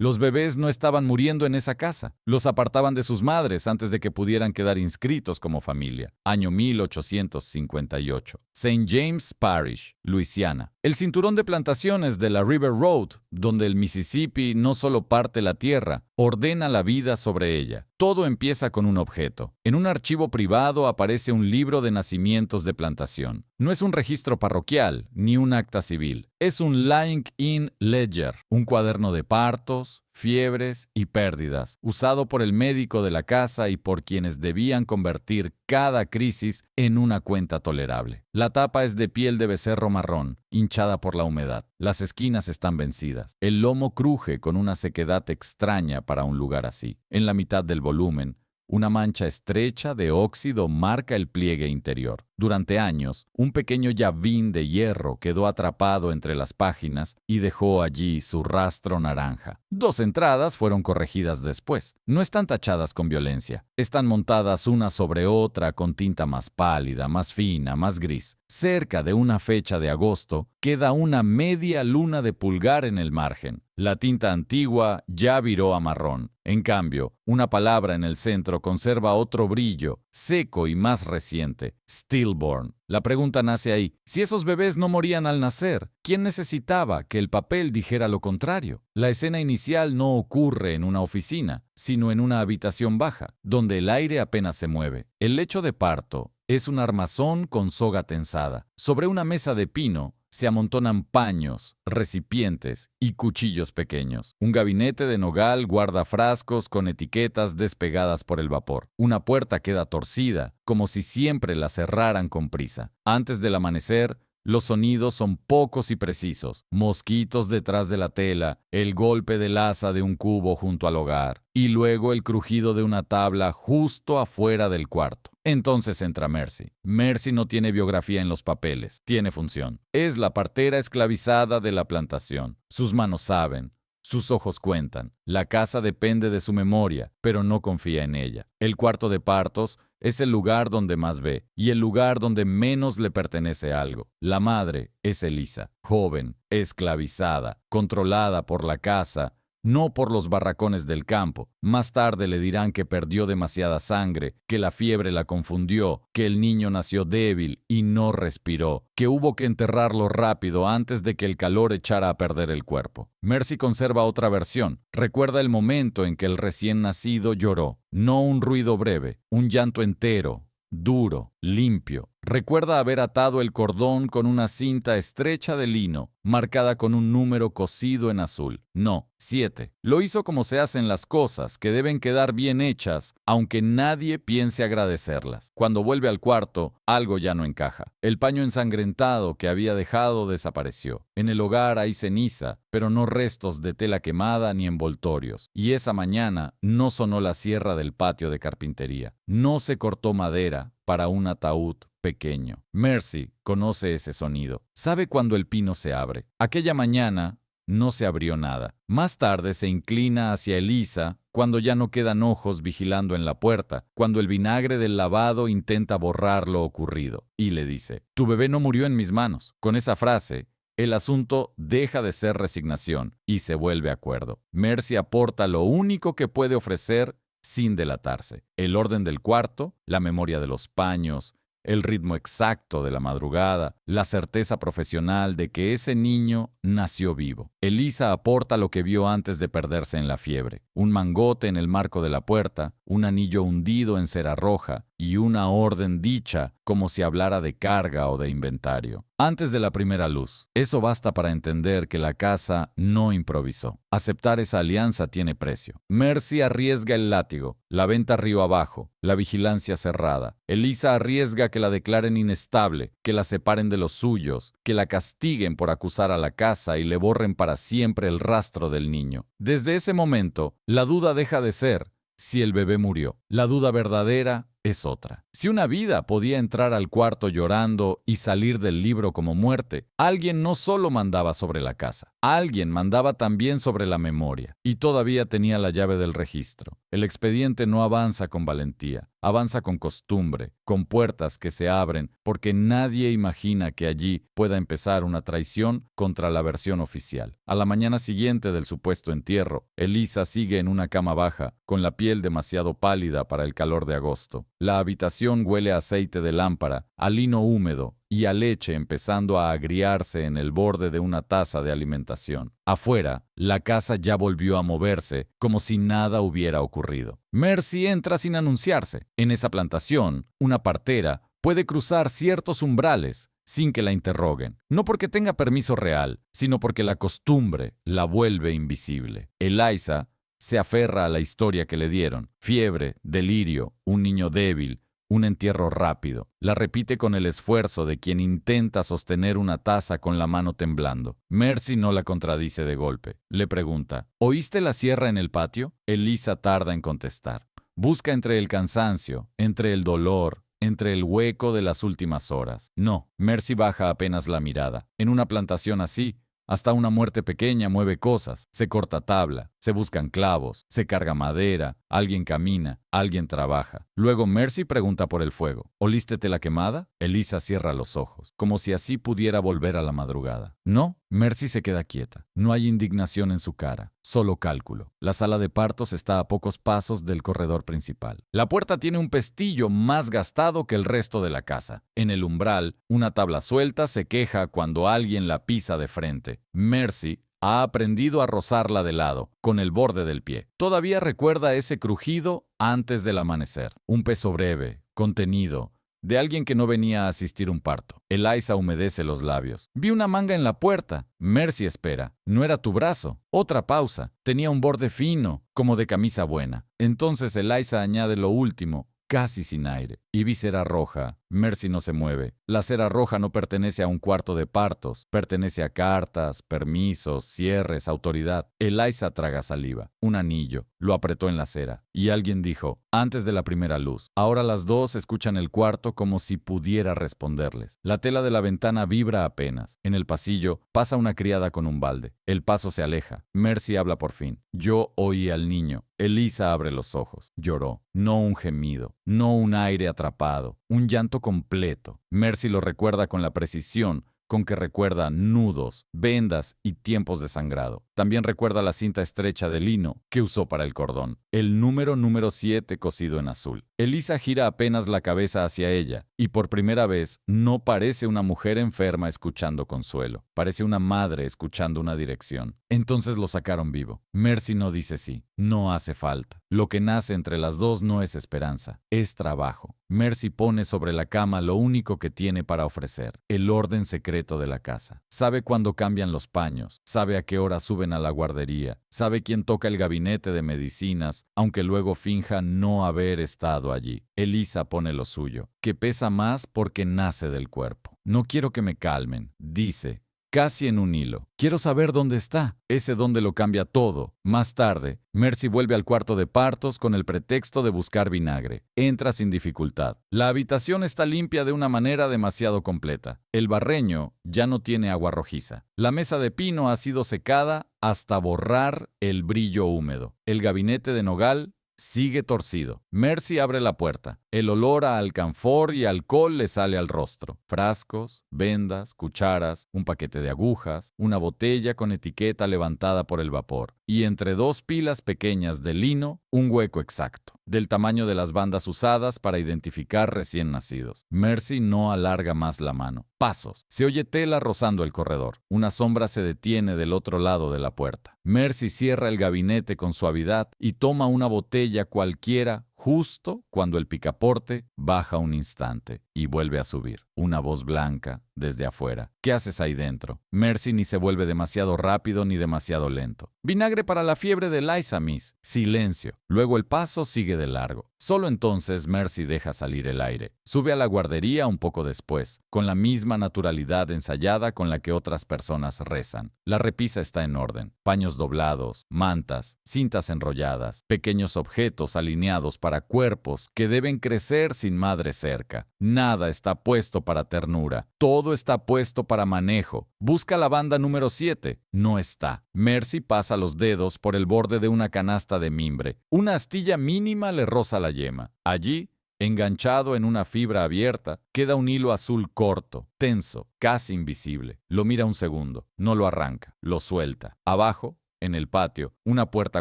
Los bebés no estaban muriendo en esa casa. Los apartaban de sus madres antes de que pudieran quedar inscritos como familia. Año 1858. St. James Parish, Luisiana. El cinturón de plantaciones de la River Road, donde el Mississippi no solo parte la tierra, ordena la vida sobre ella. Todo empieza con un objeto. En un archivo privado aparece un libro de nacimientos de plantación. No es un registro parroquial, ni un acta civil. Es un lying-in ledger, un cuaderno de partos, fiebres y pérdidas, usado por el médico de la casa y por quienes debían convertir cada crisis en una cuenta tolerable. La tapa es de piel de becerro marrón, hinchada por la humedad. Las esquinas están vencidas. El lomo cruje con una sequedad extraña para un lugar así. En la mitad del volumen, una mancha estrecha de óxido marca el pliegue interior. Durante años, un pequeño llavín de hierro quedó atrapado entre las páginas y dejó allí su rastro naranja. 2 entradas fueron corregidas después. No están tachadas con violencia. Están montadas una sobre otra con tinta más pálida, más fina, más gris. Cerca de una fecha de agosto, queda una media luna de pulgar en el margen. La tinta antigua ya viró a marrón. En cambio, una palabra en el centro conserva otro brillo, seco y más reciente: stillborn. La pregunta nace ahí: si esos bebés no morían al nacer, ¿quién necesitaba que el papel dijera lo contrario? La escena inicial no ocurre en una oficina, sino en una habitación baja, donde el aire apenas se mueve. El lecho de parto es un armazón con soga tensada. Sobre una mesa de pino se amontonan paños, recipientes y cuchillos pequeños. Un gabinete de nogal guarda frascos con etiquetas despegadas por el vapor. Una puerta queda torcida, como si siempre la cerraran con prisa. Antes del amanecer, los sonidos son pocos y precisos: mosquitos detrás de la tela, el golpe del asa de un cubo junto al hogar, y luego el crujido de una tabla justo afuera del cuarto. Entonces entra Mercy. Mercy no tiene biografía en los papeles, tiene función. Es la partera esclavizada de la plantación. Sus manos saben, sus ojos cuentan. La casa depende de su memoria, pero no confía en ella. El cuarto de partos es el lugar donde más ve y el lugar donde menos le pertenece algo. La madre es Elisa, joven, esclavizada, controlada por la casa, no por los barracones del campo. Más tarde le dirán que perdió demasiada sangre, que la fiebre la confundió, que el niño nació débil y no respiró, que hubo que enterrarlo rápido antes de que el calor echara a perder el cuerpo. Mercy conserva otra versión. Recuerda el momento en que el recién nacido lloró. No un ruido breve, un llanto entero, duro, limpio. Recuerda haber atado el cordón con una cinta estrecha de lino, marcada con un número cosido en azul. No, 7. Lo hizo como se hacen las cosas, que deben quedar bien hechas, aunque nadie piense agradecerlas. Cuando vuelve al cuarto, algo ya no encaja. El paño ensangrentado que había dejado desapareció. En el hogar hay ceniza, pero no restos de tela quemada ni envoltorios. Y esa mañana no sonó la sierra del patio de carpintería. No se cortó madera para un ataúd pequeño. Mercy conoce ese sonido. Sabe cuando el pino se abre. Aquella mañana no se abrió nada. Más tarde se inclina hacia Elisa cuando ya no quedan ojos vigilando en la puerta, cuando el vinagre del lavado intenta borrar lo ocurrido, y le dice: «Tu bebé no murió en mis manos». Con esa frase, el asunto deja de ser resignación y se vuelve acuerdo. Mercy aporta lo único que puede ofrecer sin delatarse: el orden del cuarto, la memoria de los paños, el ritmo exacto de la madrugada, la certeza profesional de que ese niño nació vivo. Elisa aporta lo que vio antes de perderse en la fiebre: un mangote en el marco de la puerta, un anillo hundido en cera roja y una orden dicha como si hablara de carga o de inventario. Antes de la primera luz. Eso basta para entender que la casa no improvisó. Aceptar esa alianza tiene precio. Mercy arriesga el látigo, la venta río abajo, la vigilancia cerrada. Elisa arriesga que la declaren inestable, que la separen de los suyos, que la castiguen por acusar a la casa y le borren para siempre el rastro del niño. Desde ese momento, la duda deja de ser si el bebé murió. La duda verdadera es otra. Si una vida podía entrar al cuarto llorando y salir del libro como muerte, alguien no solo mandaba sobre la casa, alguien mandaba también sobre la memoria, y todavía tenía la llave del registro. El expediente no avanza con valentía, avanza con costumbre, con puertas que se abren porque nadie imagina que allí pueda empezar una traición contra la versión oficial. A la mañana siguiente del supuesto entierro, Elisa sigue en una cama baja, con la piel demasiado pálida para el calor de agosto. La habitación huele a aceite de lámpara, a lino húmedo y a leche empezando a agriarse en el borde de una taza de alimentación. Afuera, la casa ya volvió a moverse como si nada hubiera ocurrido. Mercy entra sin anunciarse. En esa plantación, una partera puede cruzar ciertos umbrales sin que la interroguen, no porque tenga permiso real, sino porque la costumbre la vuelve invisible. Eliza se aferra a la historia que le dieron: fiebre, delirio, un niño débil, un entierro rápido. La repite con el esfuerzo de quien intenta sostener una taza con la mano temblando. Mercy no la contradice de golpe. Le pregunta: ¿oíste la sierra en el patio? Elisa tarda en contestar. Busca entre el cansancio, entre el dolor, entre el hueco de las últimas horas. No, Mercy baja apenas la mirada. En una plantación así, hasta una muerte pequeña mueve cosas. Se corta tabla, se buscan clavos, se carga madera, alguien camina, alguien trabaja. Luego Mercy pregunta por el fuego. ¿Olístete la quemada? Elisa cierra los ojos, como si así pudiera volver a la madrugada. No, Mercy se queda quieta. No hay indignación en su cara, solo cálculo. La sala de partos está a pocos pasos del corredor principal. La puerta tiene un pestillo más gastado que el resto de la casa. En el umbral, una tabla suelta se queja cuando alguien la pisa de frente. Mercy ha aprendido a rozarla de lado, con el borde del pie. Todavía recuerda ese crujido antes del amanecer. Un peso breve, contenido, de alguien que no venía a asistir un parto. Eliza humedece los labios. Vi una manga en la puerta. Mercy espera. No era tu brazo. Otra pausa. Tenía un borde fino, como de camisa buena. Entonces Eliza añade lo último, casi sin aire. Y vi cera roja. Mercy no se mueve. La cera roja no pertenece a un cuarto de partos. Pertenece a cartas, permisos, cierres, autoridad. Eliza traga saliva. Un anillo. Lo apretó en la cera. Y alguien dijo: antes de la primera luz. Ahora las dos escuchan el cuarto como si pudiera responderles. La tela de la ventana vibra apenas. En el pasillo pasa una criada con un balde. El paso se aleja. Mercy habla por fin. Yo oí al niño. Eliza abre los ojos. Lloró. No un gemido. No un aire atrapado. Un llanto completo. Mercy lo recuerda con la precisión con que recuerda nudos, vendas y tiempos de sangrado. También recuerda la cinta estrecha de lino que usó para el cordón. El número 7 cosido en azul. Elisa gira apenas la cabeza hacia ella y por primera vez no parece una mujer enferma escuchando consuelo. Parece una madre escuchando una dirección. Entonces lo sacaron vivo. Mercy no dice sí. No hace falta. Lo que nace entre las dos no es esperanza, es trabajo. Mercy pone sobre la cama lo único que tiene para ofrecer: el orden secreto de la casa. Sabe cuándo cambian los paños, sabe a qué hora suben a la guardería, sabe quién toca el gabinete de medicinas, aunque luego finja no haber estado allí. Elisa pone lo suyo, que pesa más porque nace del cuerpo. No quiero que me calmen, dice, casi en un hilo. Quiero saber dónde está. Ese dónde lo cambia todo. Más tarde, Mercy vuelve al cuarto de partos con el pretexto de buscar vinagre. Entra sin dificultad. La habitación está limpia de una manera demasiado completa. El barreño ya no tiene agua rojiza. La mesa de pino ha sido secada hasta borrar el brillo húmedo. El gabinete de nogal sigue torcido. Mercy abre la puerta. El olor a alcanfor y alcohol le sale al rostro. Frascos, vendas, cucharas, un paquete de agujas, una botella con etiqueta levantada por el vapor. Y entre dos pilas pequeñas de lino, un hueco exacto, del tamaño de las bandas usadas para identificar recién nacidos. Mercy no alarga más la mano. Pasos. Se oye tela rozando el corredor. Una sombra se detiene del otro lado de la puerta. Mercy cierra el gabinete con suavidad y toma una botella cualquiera justo cuando el picaporte baja un instante y vuelve a subir. Una voz blanca desde afuera. ¿Qué haces ahí dentro? Mercy ni se vuelve demasiado rápido ni demasiado lento. Vinagre para la fiebre de Eliza, miss. Silencio. Luego el paso sigue de largo. Solo entonces Mercy deja salir el aire. Sube a la guardería un poco después, con la misma naturalidad ensayada con la que otras personas rezan. La repisa está en orden. Paños doblados, mantas, cintas enrolladas, pequeños objetos alineados para cuerpos que deben crecer sin madre cerca. Nada está puesto para ternura. Todo está puesto para manejo. Busca la banda número 7. No está. Mercy pasa los dedos por el borde de una canasta de mimbre. Una astilla mínima le roza la yema. Allí Enganchado en una fibra abierta, queda un hilo azul corto, tenso, casi invisible. Lo mira un segundo, no lo arranca, lo suelta. Abajo, en el patio, una puerta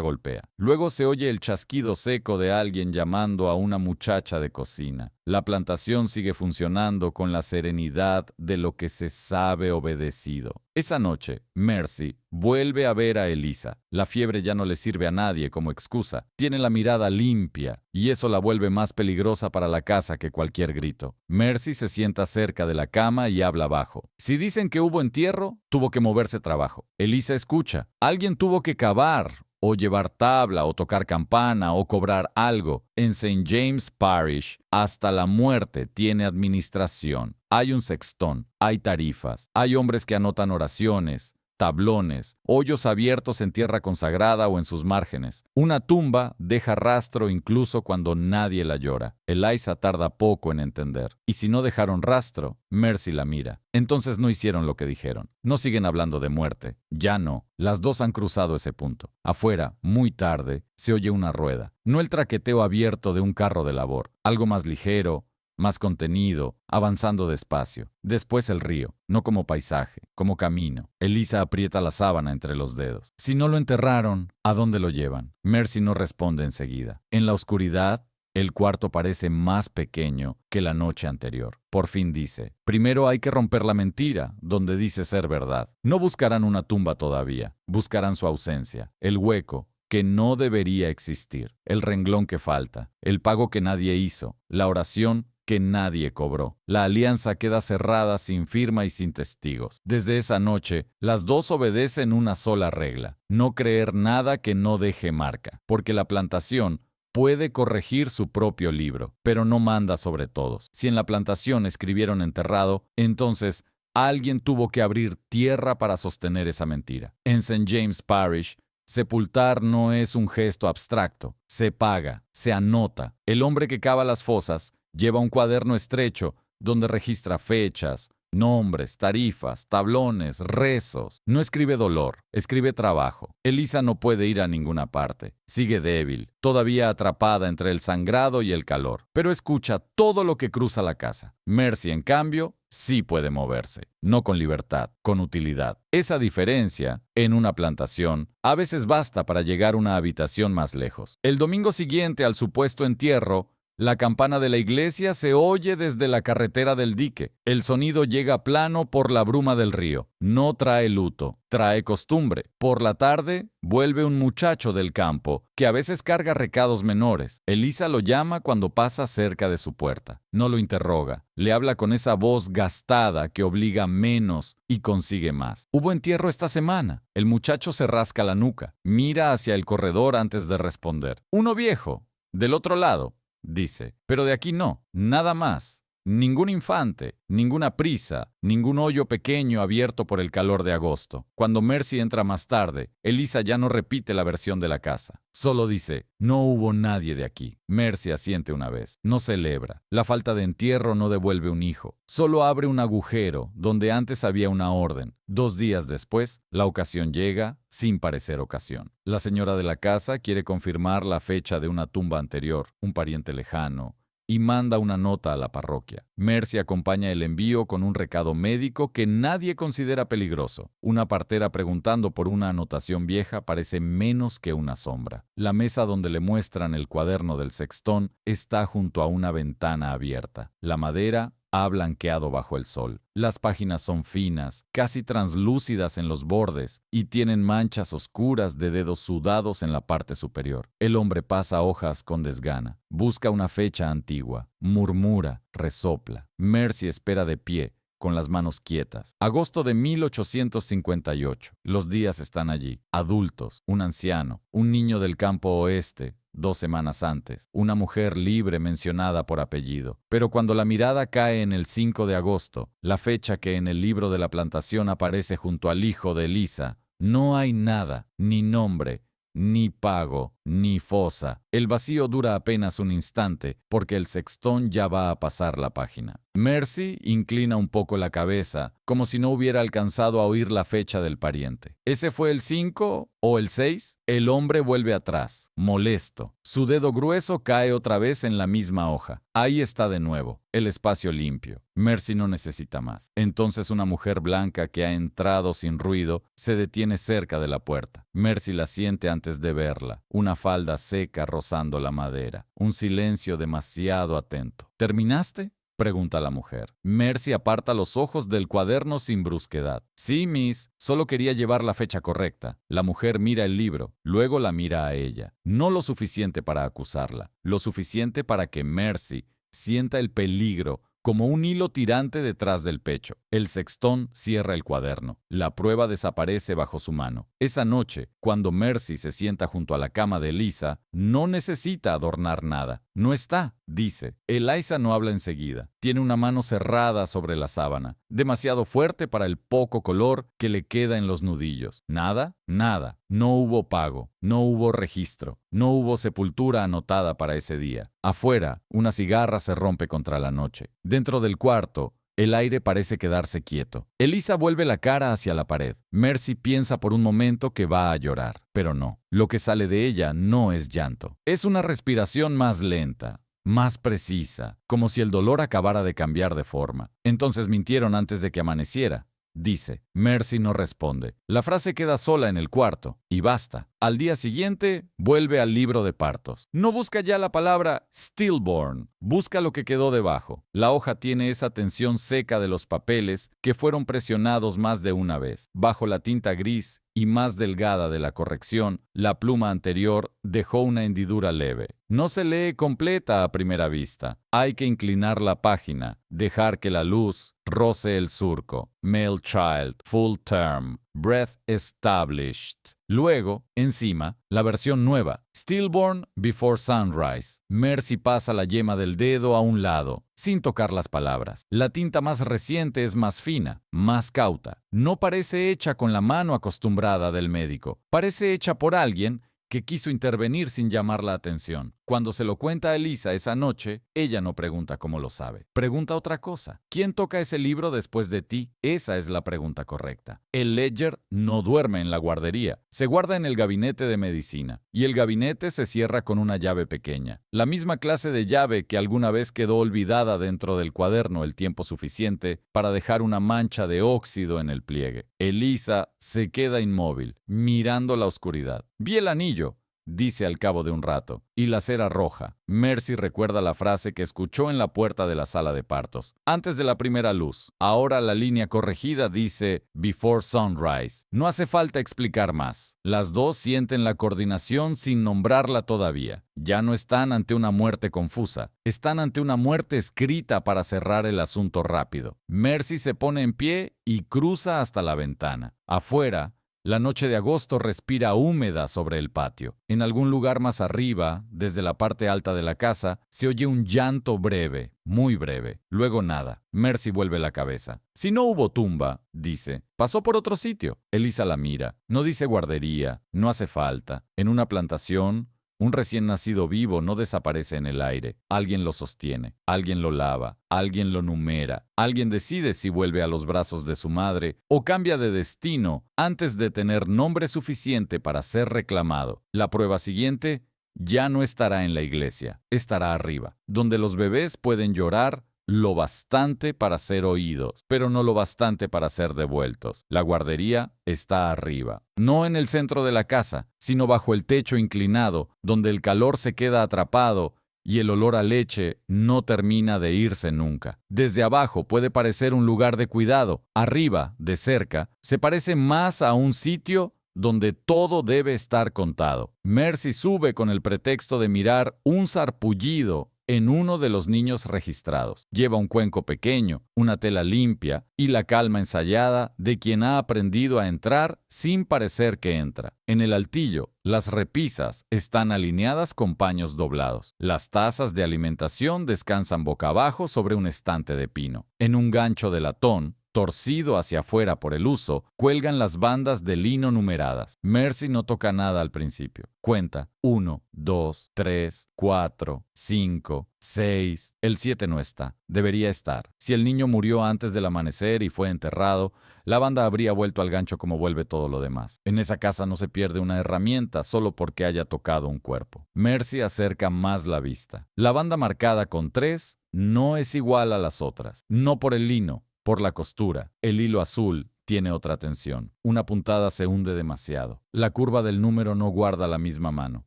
golpea. Luego se oye el chasquido seco de alguien llamando a una muchacha de cocina. La plantación sigue funcionando con la serenidad de lo que se sabe obedecido. Esa noche, Mercy vuelve a ver a Elisa. La fiebre ya no le sirve a nadie como excusa. Tiene la mirada limpia y eso la vuelve más peligrosa para la casa que cualquier grito. Mercy se sienta cerca de la cama y habla bajo. Si dicen que hubo entierro, tuvo que moverse trabajo. Elisa escucha. Alguien tuvo que cavar, o llevar tabla, o tocar campana, o cobrar algo. En St. James Parish, hasta la muerte tiene administración. Hay un sextón, hay tarifas, hay hombres que anotan oraciones, tablones, hoyos abiertos en tierra consagrada o en sus márgenes. Una tumba deja rastro incluso cuando nadie la llora. Eliza tarda poco en entender. Y si no dejaron rastro, Mercy la mira. Entonces no hicieron lo que dijeron. No siguen hablando de muerte. Ya no. Las dos han cruzado ese punto. Afuera, muy tarde, se oye una rueda. No el traqueteo abierto de un carro de labor. Algo más ligero, más contenido, avanzando despacio. Después el río, no como paisaje, como camino. Elisa aprieta la sábana entre los dedos. Si no lo enterraron, ¿a dónde lo llevan? Mercy no responde enseguida. En la oscuridad, el cuarto parece más pequeño que la noche anterior. Por fin dice, primero hay que romper la mentira, donde dice ser verdad. No buscarán una tumba todavía, buscarán su ausencia, el hueco que no debería existir, el renglón que falta, el pago que nadie hizo, la oración que nadie cobró. La alianza queda cerrada sin firma y sin testigos. Desde esa noche, las dos obedecen una sola regla: no creer nada que no deje marca, porque la plantación puede corregir su propio libro, pero no manda sobre todos. Si en la plantación escribieron enterrado, entonces alguien tuvo que abrir tierra para sostener esa mentira. En St. James Parish, sepultar no es un gesto abstracto, se paga, se anota. El hombre que cava las fosas lleva un cuaderno estrecho donde registra fechas, nombres, tarifas, tablones, rezos. No escribe dolor, escribe trabajo. Elisa no puede ir a ninguna parte. Sigue débil, todavía atrapada entre el sangrado y el calor, pero escucha todo lo que cruza la casa. Mercy, en cambio, sí puede moverse, no con libertad, con utilidad. Esa diferencia, en una plantación, a veces basta para llegar a una habitación más lejos. El domingo siguiente al supuesto entierro, la campana de la iglesia se oye desde la carretera del dique. El sonido llega plano por la bruma del río. No trae luto, trae costumbre. Por la tarde, vuelve un muchacho del campo, que a veces carga recados menores. Elisa lo llama cuando pasa cerca de su puerta. No lo interroga. Le habla con esa voz gastada que obliga menos y consigue más. Hubo entierro esta semana. El muchacho se rasca la nuca. Mira hacia el corredor antes de responder. Uno viejo. Del otro lado, dice, pero de aquí no, nada más. Ningún infante, ninguna prisa, ningún hoyo pequeño abierto por el calor de agosto. Cuando Mercy entra más tarde, Elisa ya no repite la versión de la casa. Solo dice, no hubo nadie de aquí. Mercy asiente una vez. No celebra. La falta de entierro no devuelve un hijo. Solo abre un agujero donde antes había una orden. 2 días después, la ocasión llega sin parecer ocasión. La señora de la casa quiere confirmar la fecha de una tumba anterior, un pariente lejano, y manda una nota a la parroquia. Mercy acompaña el envío con un recado médico que nadie considera peligroso. Una partera preguntando por una anotación vieja parece menos que una sombra. La mesa donde le muestran el cuaderno del sextón está junto a una ventana abierta. La madera ha blanqueado bajo el sol. Las páginas son finas, casi translúcidas en los bordes, y tienen manchas oscuras de dedos sudados en la parte superior. El hombre pasa hojas con desgana. Busca una fecha antigua. Murmura, resopla. Mercy espera de pie, con las manos quietas. Agosto de 1858. Los días están allí. Adultos, un anciano, un niño del campo oeste, 2 semanas antes, una mujer libre mencionada por apellido. Pero cuando la mirada cae en el 5 de agosto, la fecha que en el libro de la plantación aparece junto al hijo de Elisa, no hay nada, ni nombre, ni pago, ni fosa. El vacío dura apenas un instante, porque el sextón ya va a pasar la página. Mercy inclina un poco la cabeza, como si no hubiera alcanzado a oír la fecha del pariente. ¿Ese fue el 5 o el 6? El hombre vuelve atrás, molesto. Su dedo grueso cae otra vez en la misma hoja. Ahí está de nuevo, el espacio limpio. Mercy no necesita más. Entonces una mujer blanca que ha entrado sin ruido se detiene cerca de la puerta. Mercy la siente antes de verla. Una falda seca rozando la madera. Un silencio demasiado atento. ¿Terminaste?, pregunta la mujer. Mercy aparta los ojos del cuaderno sin brusquedad. Sí, miss, solo quería llevar la fecha correcta. La mujer mira el libro, luego la mira a ella. No lo suficiente para acusarla, lo suficiente para que Mercy sienta el peligro como un hilo tirante detrás del pecho. El sextón cierra el cuaderno. La prueba desaparece bajo su mano. Esa noche, cuando Mercy se sienta junto a la cama de Eliza, no necesita adornar nada. No está, dice. Eliza no habla enseguida. Tiene una mano cerrada sobre la sábana, demasiado fuerte para el poco color que le queda en los nudillos. Nada, nada. No hubo pago, no hubo registro, no hubo sepultura anotada para ese día. Afuera, una cigarra se rompe contra la noche. Dentro del cuarto, el aire parece quedarse quieto. Eliza vuelve la cara hacia la pared. Mercy piensa por un momento que va a llorar, pero no. Lo que sale de ella no es llanto. Es una respiración más lenta, más precisa, como si el dolor acabara de cambiar de forma. Entonces mintieron antes de que amaneciera, dice. Mercy no responde. La frase queda sola en el cuarto, y basta. Al día siguiente, vuelve al libro de partos. No busca ya la palabra stillborn, busca lo que quedó debajo. La hoja tiene esa tensión seca de los papeles que fueron presionados más de una vez. Bajo la tinta gris y más delgada de la corrección, la pluma anterior dejó una hendidura leve. No se lee completa a primera vista. Hay que inclinar la página, dejar que la luz roce el surco. Male child, full term, breath established. Luego, encima, la versión nueva, Stillborn before sunrise. Mercy pasa la yema del dedo a un lado, sin tocar las palabras. La tinta más reciente es más fina, más cauta. No parece hecha con la mano acostumbrada del médico. Parece hecha por alguien que quiso intervenir sin llamar la atención. Cuando se lo cuenta a Eliza esa noche, ella no pregunta cómo lo sabe. Pregunta otra cosa. ¿Quién toca ese libro después de ti? Esa es la pregunta correcta. El ledger no duerme en la guardería. Se guarda en el gabinete de medicina. Y el gabinete se cierra con una llave pequeña. La misma clase de llave que alguna vez quedó olvidada dentro del cuaderno el tiempo suficiente para dejar una mancha de óxido en el pliegue. Eliza se queda inmóvil, mirando la oscuridad. Vi el anillo, dice al cabo de un rato, y la cera roja. Mercy recuerda la frase que escuchó en la puerta de la sala de partos, antes de la primera luz. Ahora la línea corregida dice Before Sunrise. No hace falta explicar más. Las dos sienten la coordinación sin nombrarla todavía. Ya no están ante una muerte confusa. Están ante una muerte escrita para cerrar el asunto rápido. Mercy se pone en pie y cruza hasta la ventana. Afuera, la noche de agosto respira húmeda sobre el patio. En algún lugar más arriba, desde la parte alta de la casa, se oye un llanto breve, muy breve. Luego nada. Mercy vuelve la cabeza. Si no hubo tumba, dice, pasó por otro sitio. Eliza la mira. No dice guardería, no hace falta. En una plantación, un recién nacido vivo no desaparece en el aire. Alguien lo sostiene, alguien lo lava, alguien lo numera, alguien decide si vuelve a los brazos de su madre o cambia de destino antes de tener nombre suficiente para ser reclamado. La prueba siguiente ya no estará en la iglesia, estará arriba, donde los bebés pueden llorar lo bastante para ser oídos, pero no lo bastante para ser devueltos. La guardería está arriba, no en el centro de la casa, sino bajo el techo inclinado, donde el calor se queda atrapado y el olor a leche no termina de irse nunca. Desde abajo puede parecer un lugar de cuidado, arriba, de cerca, se parece más a un sitio donde todo debe estar contado. Mercy sube con el pretexto de mirar un sarpullido en uno de los niños registrados. Lleva un cuenco pequeño, una tela limpia y la calma ensayada de quien ha aprendido a entrar sin parecer que entra. En el altillo, las repisas están alineadas con paños doblados. Las tazas de alimentación descansan boca abajo sobre un estante de pino. En un gancho de latón, torcido hacia afuera por el uso, cuelgan las bandas de lino numeradas. Mercy no toca nada al principio. Cuenta 1, 2, 3, 4, 5, 6. El 7 no está. Debería estar. Si el niño murió antes del amanecer y fue enterrado, la banda habría vuelto al gancho como vuelve todo lo demás. En esa casa no se pierde una herramienta solo porque haya tocado un cuerpo. Mercy acerca más la vista. La banda marcada con 3 no es igual a las otras. No por el lino, por la costura. El hilo azul tiene otra tensión. Una puntada se hunde demasiado. La curva del número no guarda la misma mano.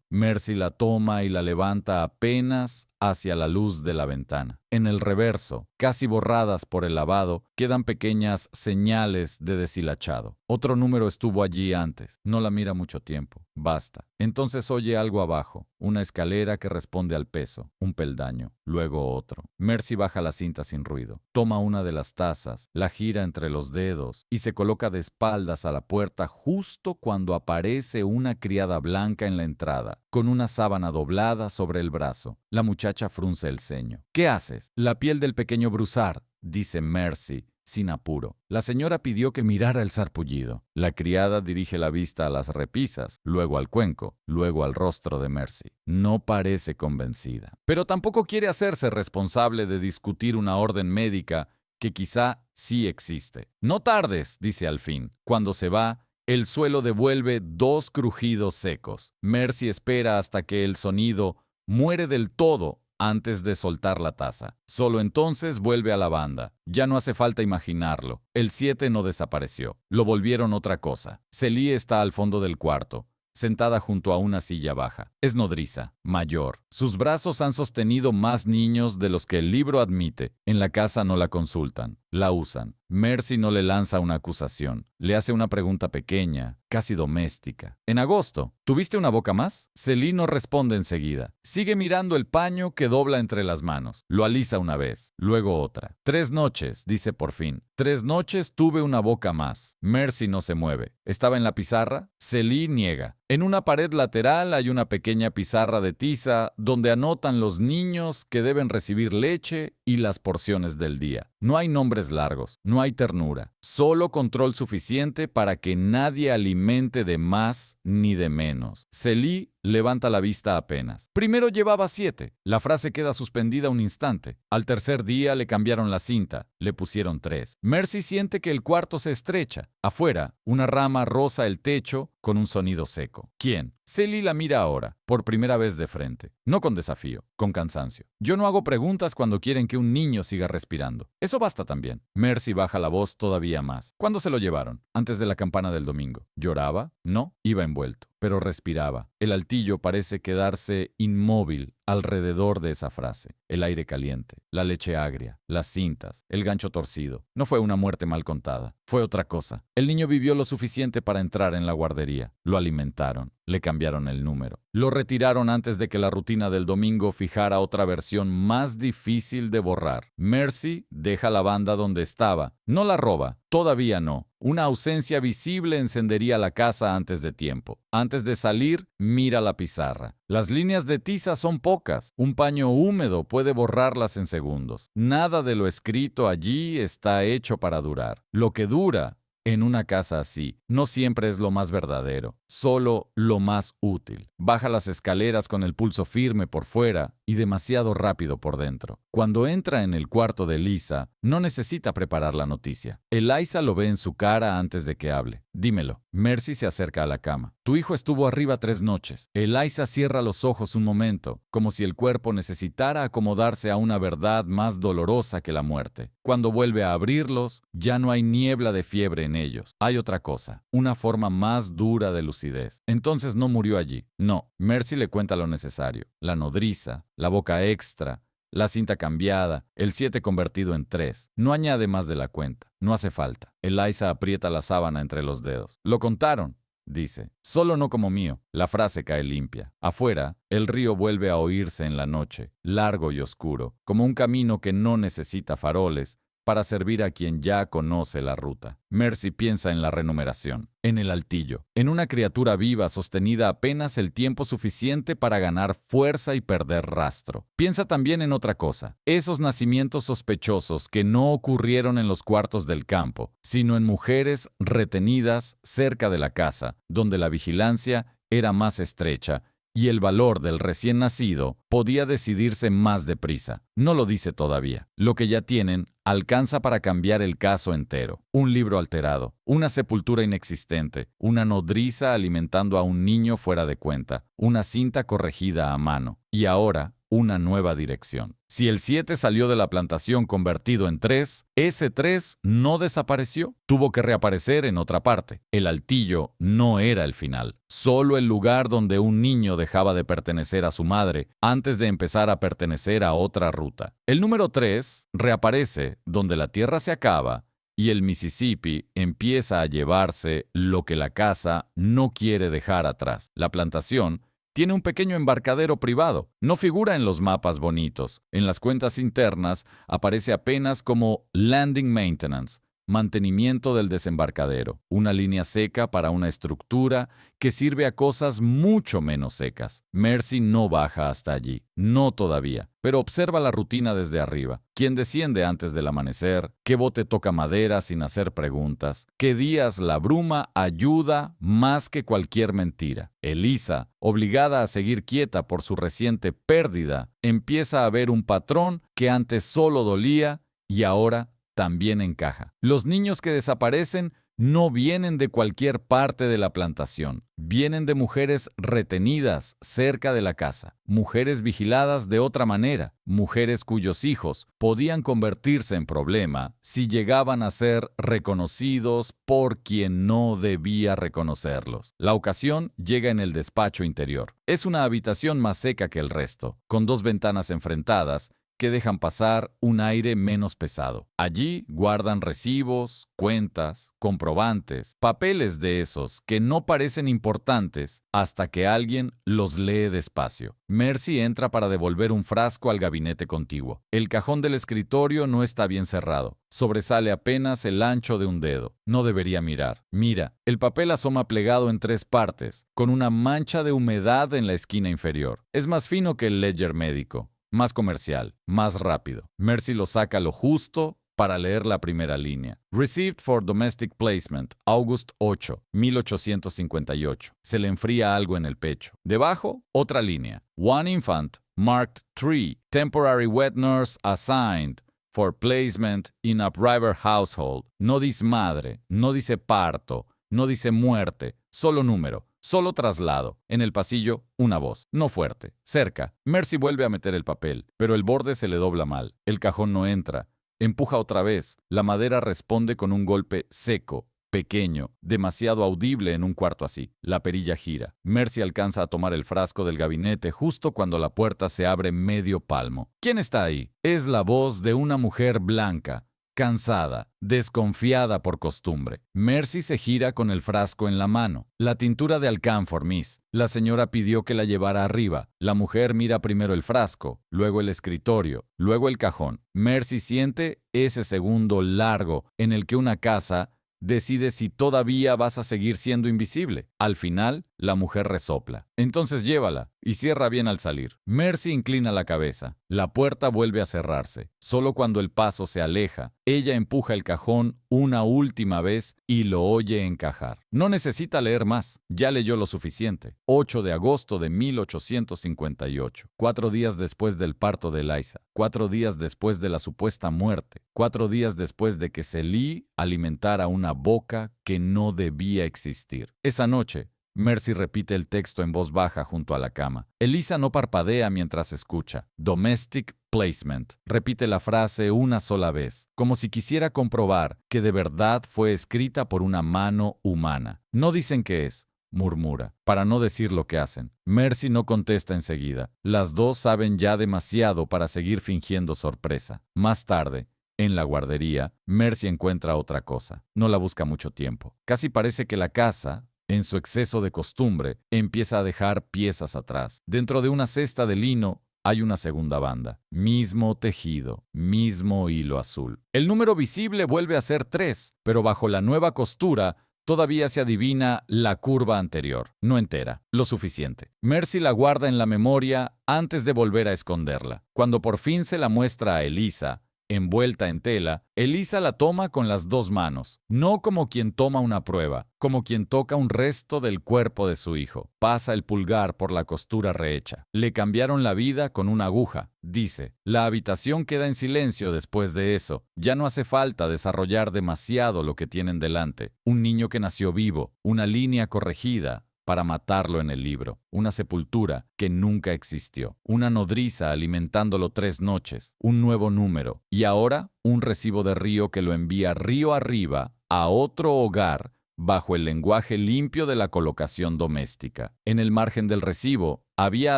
Mercy la toma y la levanta apenas hacia la luz de la ventana. En el reverso, casi borradas por el lavado, quedan pequeñas señales de deshilachado. Otro número estuvo allí antes. No la mira mucho tiempo. Basta. Entonces oye algo abajo. Una escalera que responde al peso. Un peldaño. Luego otro. Mercy baja la cinta sin ruido. Toma una de las tazas, la gira entre los dedos y se coloca de espaldas a la puerta justo cuando aparece una criada blanca en la entrada, con una sábana doblada sobre el brazo. La muchacha frunce el ceño. ¿Qué haces? La piel del pequeño Broussard, dice Mercy, sin apuro. La señora pidió que mirara el sarpullido. La criada dirige la vista a las repisas, luego al cuenco, luego al rostro de Mercy. No parece convencida. Pero tampoco quiere hacerse responsable de discutir una orden médica que quizá sí existe. No tardes, dice al fin. Cuando se va, el suelo devuelve 2 crujidos secos. Mercy espera hasta que el sonido muere del todo antes de soltar la taza. Solo entonces vuelve a la banda. Ya no hace falta imaginarlo. El 7 no desapareció. Lo volvieron otra cosa. Celie está al fondo del cuarto, sentada junto a una silla baja. Es nodriza, mayor. Sus brazos han sostenido más niños de los que el libro admite. En la casa no la consultan, la usan. Mercy no le lanza una acusación. Le hace una pregunta pequeña, casi doméstica. En agosto, ¿tuviste una boca más? Celie no responde enseguida. Sigue mirando el paño que dobla entre las manos. Lo alisa una vez, luego otra. 3 noches, dice por fin. 3 noches tuve una boca más. Mercy no se mueve. ¿Estaba en la pizarra? Celie niega. En una pared lateral hay una pequeña pizarra de tiza donde anotan los niños que deben recibir leche y las porciones del día. No hay nombres largos, no hay ternura, solo control suficiente para que nadie alimente de más ni de menos. Celie levanta la vista apenas. Primero llevaba 7. La frase queda suspendida un instante. Al tercer día le cambiaron la cinta. Le pusieron 3. Mercy siente que el cuarto se estrecha. Afuera, una rama roza el techo con un sonido seco. ¿Quién? Celie la mira ahora, por primera vez de frente. No con desafío, con cansancio. Yo no hago preguntas cuando quieren que un niño siga respirando. Eso basta también. Mercy baja la voz todavía más. ¿Cuándo se lo llevaron? Antes de la campana del domingo. ¿Lloraba? No, iba envuelto, pero respiraba. El altillo parece quedarse inmóvil alrededor de esa frase. El aire caliente, la leche agria, las cintas, el gancho torcido. No fue una muerte mal contada. Fue otra cosa. El niño vivió lo suficiente para entrar en la guardería. Lo alimentaron. Le cambiaron el número. Lo retiraron antes de que la rutina del domingo fijara otra versión más difícil de borrar. Mercy deja la banda donde estaba. No la roba. Todavía no. Una ausencia visible encendería la casa antes de tiempo. Antes de salir, mira la pizarra. Las líneas de tiza son pocas. Un paño húmedo puede borrarlas en segundos. Nada de lo escrito allí está hecho para durar. Lo que dura en una casa así no siempre es lo más verdadero, solo lo más útil. Baja las escaleras con el pulso firme por fuera y demasiado rápido por dentro. Cuando entra en el cuarto de Lisa, no necesita preparar la noticia. Eliza lo ve en su cara antes de que hable. Dímelo. Mercy se acerca a la cama. Tu hijo estuvo arriba 3 noches. Eliza cierra los ojos un momento, como si el cuerpo necesitara acomodarse a una verdad más dolorosa que la muerte. Cuando vuelve a abrirlos, ya no hay niebla de fiebre en ellos. Hay otra cosa, una forma más dura de lucidez. Entonces no murió allí. No. Mercy le cuenta lo necesario. La nodriza, la boca extra, la cinta cambiada, el 7 convertido en 3. No añade más de la cuenta. No hace falta. Eliza aprieta la sábana entre los dedos. Lo contaron, dice. Solo no como mío. La frase cae limpia. Afuera, el río vuelve a oírse en la noche, largo y oscuro, como un camino que no necesita faroles para servir a quien ya conoce la ruta. Mercy piensa en la renumeración, en el altillo, en una criatura viva sostenida apenas el tiempo suficiente para ganar fuerza y perder rastro. Piensa también en otra cosa, esos nacimientos sospechosos que no ocurrieron en los cuartos del campo, sino en mujeres retenidas cerca de la casa, donde la vigilancia era más estrecha y el valor del recién nacido podía decidirse más deprisa. No lo dice todavía. Lo que ya tienen alcanza para cambiar el caso entero. Un libro alterado, una sepultura inexistente, una nodriza alimentando a un niño fuera de cuenta, una cinta corregida a mano. Y ahora, una nueva dirección. Si el 7 salió de la plantación convertido en 3, ese 3 no desapareció. Tuvo que reaparecer en otra parte. El altillo no era el final, solo el lugar donde un niño dejaba de pertenecer a su madre antes de empezar a pertenecer a otra ruta. El número 3 reaparece donde la tierra se acaba y el Mississippi empieza a llevarse lo que la casa no quiere dejar atrás. La plantación tiene un pequeño embarcadero privado. No figura en los mapas bonitos. En las cuentas internas aparece apenas como Landing Maintenance, mantenimiento del desembarcadero, una línea seca para una estructura que sirve a cosas mucho menos secas. Mercy no baja hasta allí, no todavía, pero observa la rutina desde arriba. ¿Quién desciende antes del amanecer? ¿Qué bote toca madera sin hacer preguntas? ¿Qué días la bruma ayuda más que cualquier mentira? Elisa, obligada a seguir quieta por su reciente pérdida, empieza a ver un patrón que antes solo dolía y ahora también encaja. Los niños que desaparecen no vienen de cualquier parte de la plantación, vienen de mujeres retenidas cerca de la casa, mujeres vigiladas de otra manera, mujeres cuyos hijos podían convertirse en problema si llegaban a ser reconocidos por quien no debía reconocerlos. La ocasión llega en el despacho interior. Es una habitación más seca que el resto, con 2 ventanas enfrentadas que dejan pasar un aire menos pesado. Allí guardan recibos, cuentas, comprobantes, papeles de esos que no parecen importantes hasta que alguien los lee despacio. Mercy entra para devolver un frasco al gabinete contiguo. El cajón del escritorio no está bien cerrado. Sobresale apenas el ancho de un dedo. No debería mirar. Mira, el papel asoma plegado en 3 partes, con una mancha de humedad en la esquina inferior. Es más fino que el ledger médico. Más comercial, más rápido. Mercy lo saca lo justo para leer la primera línea. Received for Domestic Placement, August 8, 1858. Se le enfría algo en el pecho. Debajo, otra línea. One infant, marked 3, temporary wet nurse assigned for placement in a private household. No dice madre, no dice parto, no dice muerte, solo número. Solo traslado. En el pasillo, una voz. No fuerte. Cerca. Mercy vuelve a meter el papel, pero el borde se le dobla mal. El cajón no entra. Empuja otra vez. La madera responde con un golpe seco, pequeño, demasiado audible en un cuarto así. La perilla gira. Mercy alcanza a tomar el frasco del gabinete justo cuando la puerta se abre medio palmo. ¿Quién está ahí? Es la voz de una mujer blanca. Cansada, desconfiada por costumbre. Mercy se gira con el frasco en la mano. La tintura de alcanfor, miss. La señora pidió que la llevara arriba. La mujer mira primero el frasco, luego el escritorio, luego el cajón. Mercy siente ese segundo largo en el que una casa decide si todavía vas a seguir siendo invisible. Al final, la mujer resopla. Entonces llévala y cierra bien al salir. Mercy inclina la cabeza. La puerta vuelve a cerrarse. Solo cuando el paso se aleja, ella empuja el cajón una última vez y lo oye encajar. No necesita leer más. Ya leyó lo suficiente. 8 de agosto de 1858. 4 días después del parto de Eliza. 4 días después de la supuesta muerte. 4 días después de que Celie alimentara una boca que no debía existir. Esa noche, Mercy repite el texto en voz baja junto a la cama. Elisa no parpadea mientras escucha. Domestic Placement. Repite la frase una sola vez, como si quisiera comprobar que de verdad fue escrita por una mano humana. No dicen qué es, murmura, para no decir lo que hacen. Mercy no contesta enseguida. Las dos saben ya demasiado para seguir fingiendo sorpresa. Más tarde, en la guardería, Mercy encuentra otra cosa. No la busca mucho tiempo. Casi parece que la casa, en su exceso de costumbre, empieza a dejar piezas atrás. Dentro de una cesta de lino hay una segunda banda. Mismo tejido, mismo hilo azul. El número visible vuelve a ser 3, pero bajo la nueva costura todavía se adivina la curva anterior, no entera, lo suficiente. Mercy la guarda en la memoria antes de volver a esconderla. Cuando por fin se la muestra a Elisa, envuelta en tela, Elisa la toma con las 2 manos, no como quien toma una prueba, como quien toca un resto del cuerpo de su hijo. Pasa el pulgar por la costura rehecha. Le cambiaron la vida con una aguja, dice. La habitación queda en silencio después de eso. Ya no hace falta desarrollar demasiado lo que tienen delante. Un niño que nació vivo, una línea corregida para matarlo en el libro, una sepultura que nunca existió, una nodriza alimentándolo 3 noches, un nuevo número, y ahora un recibo de río que lo envía río arriba a otro hogar bajo el lenguaje limpio de la colocación doméstica. En el margen del recibo había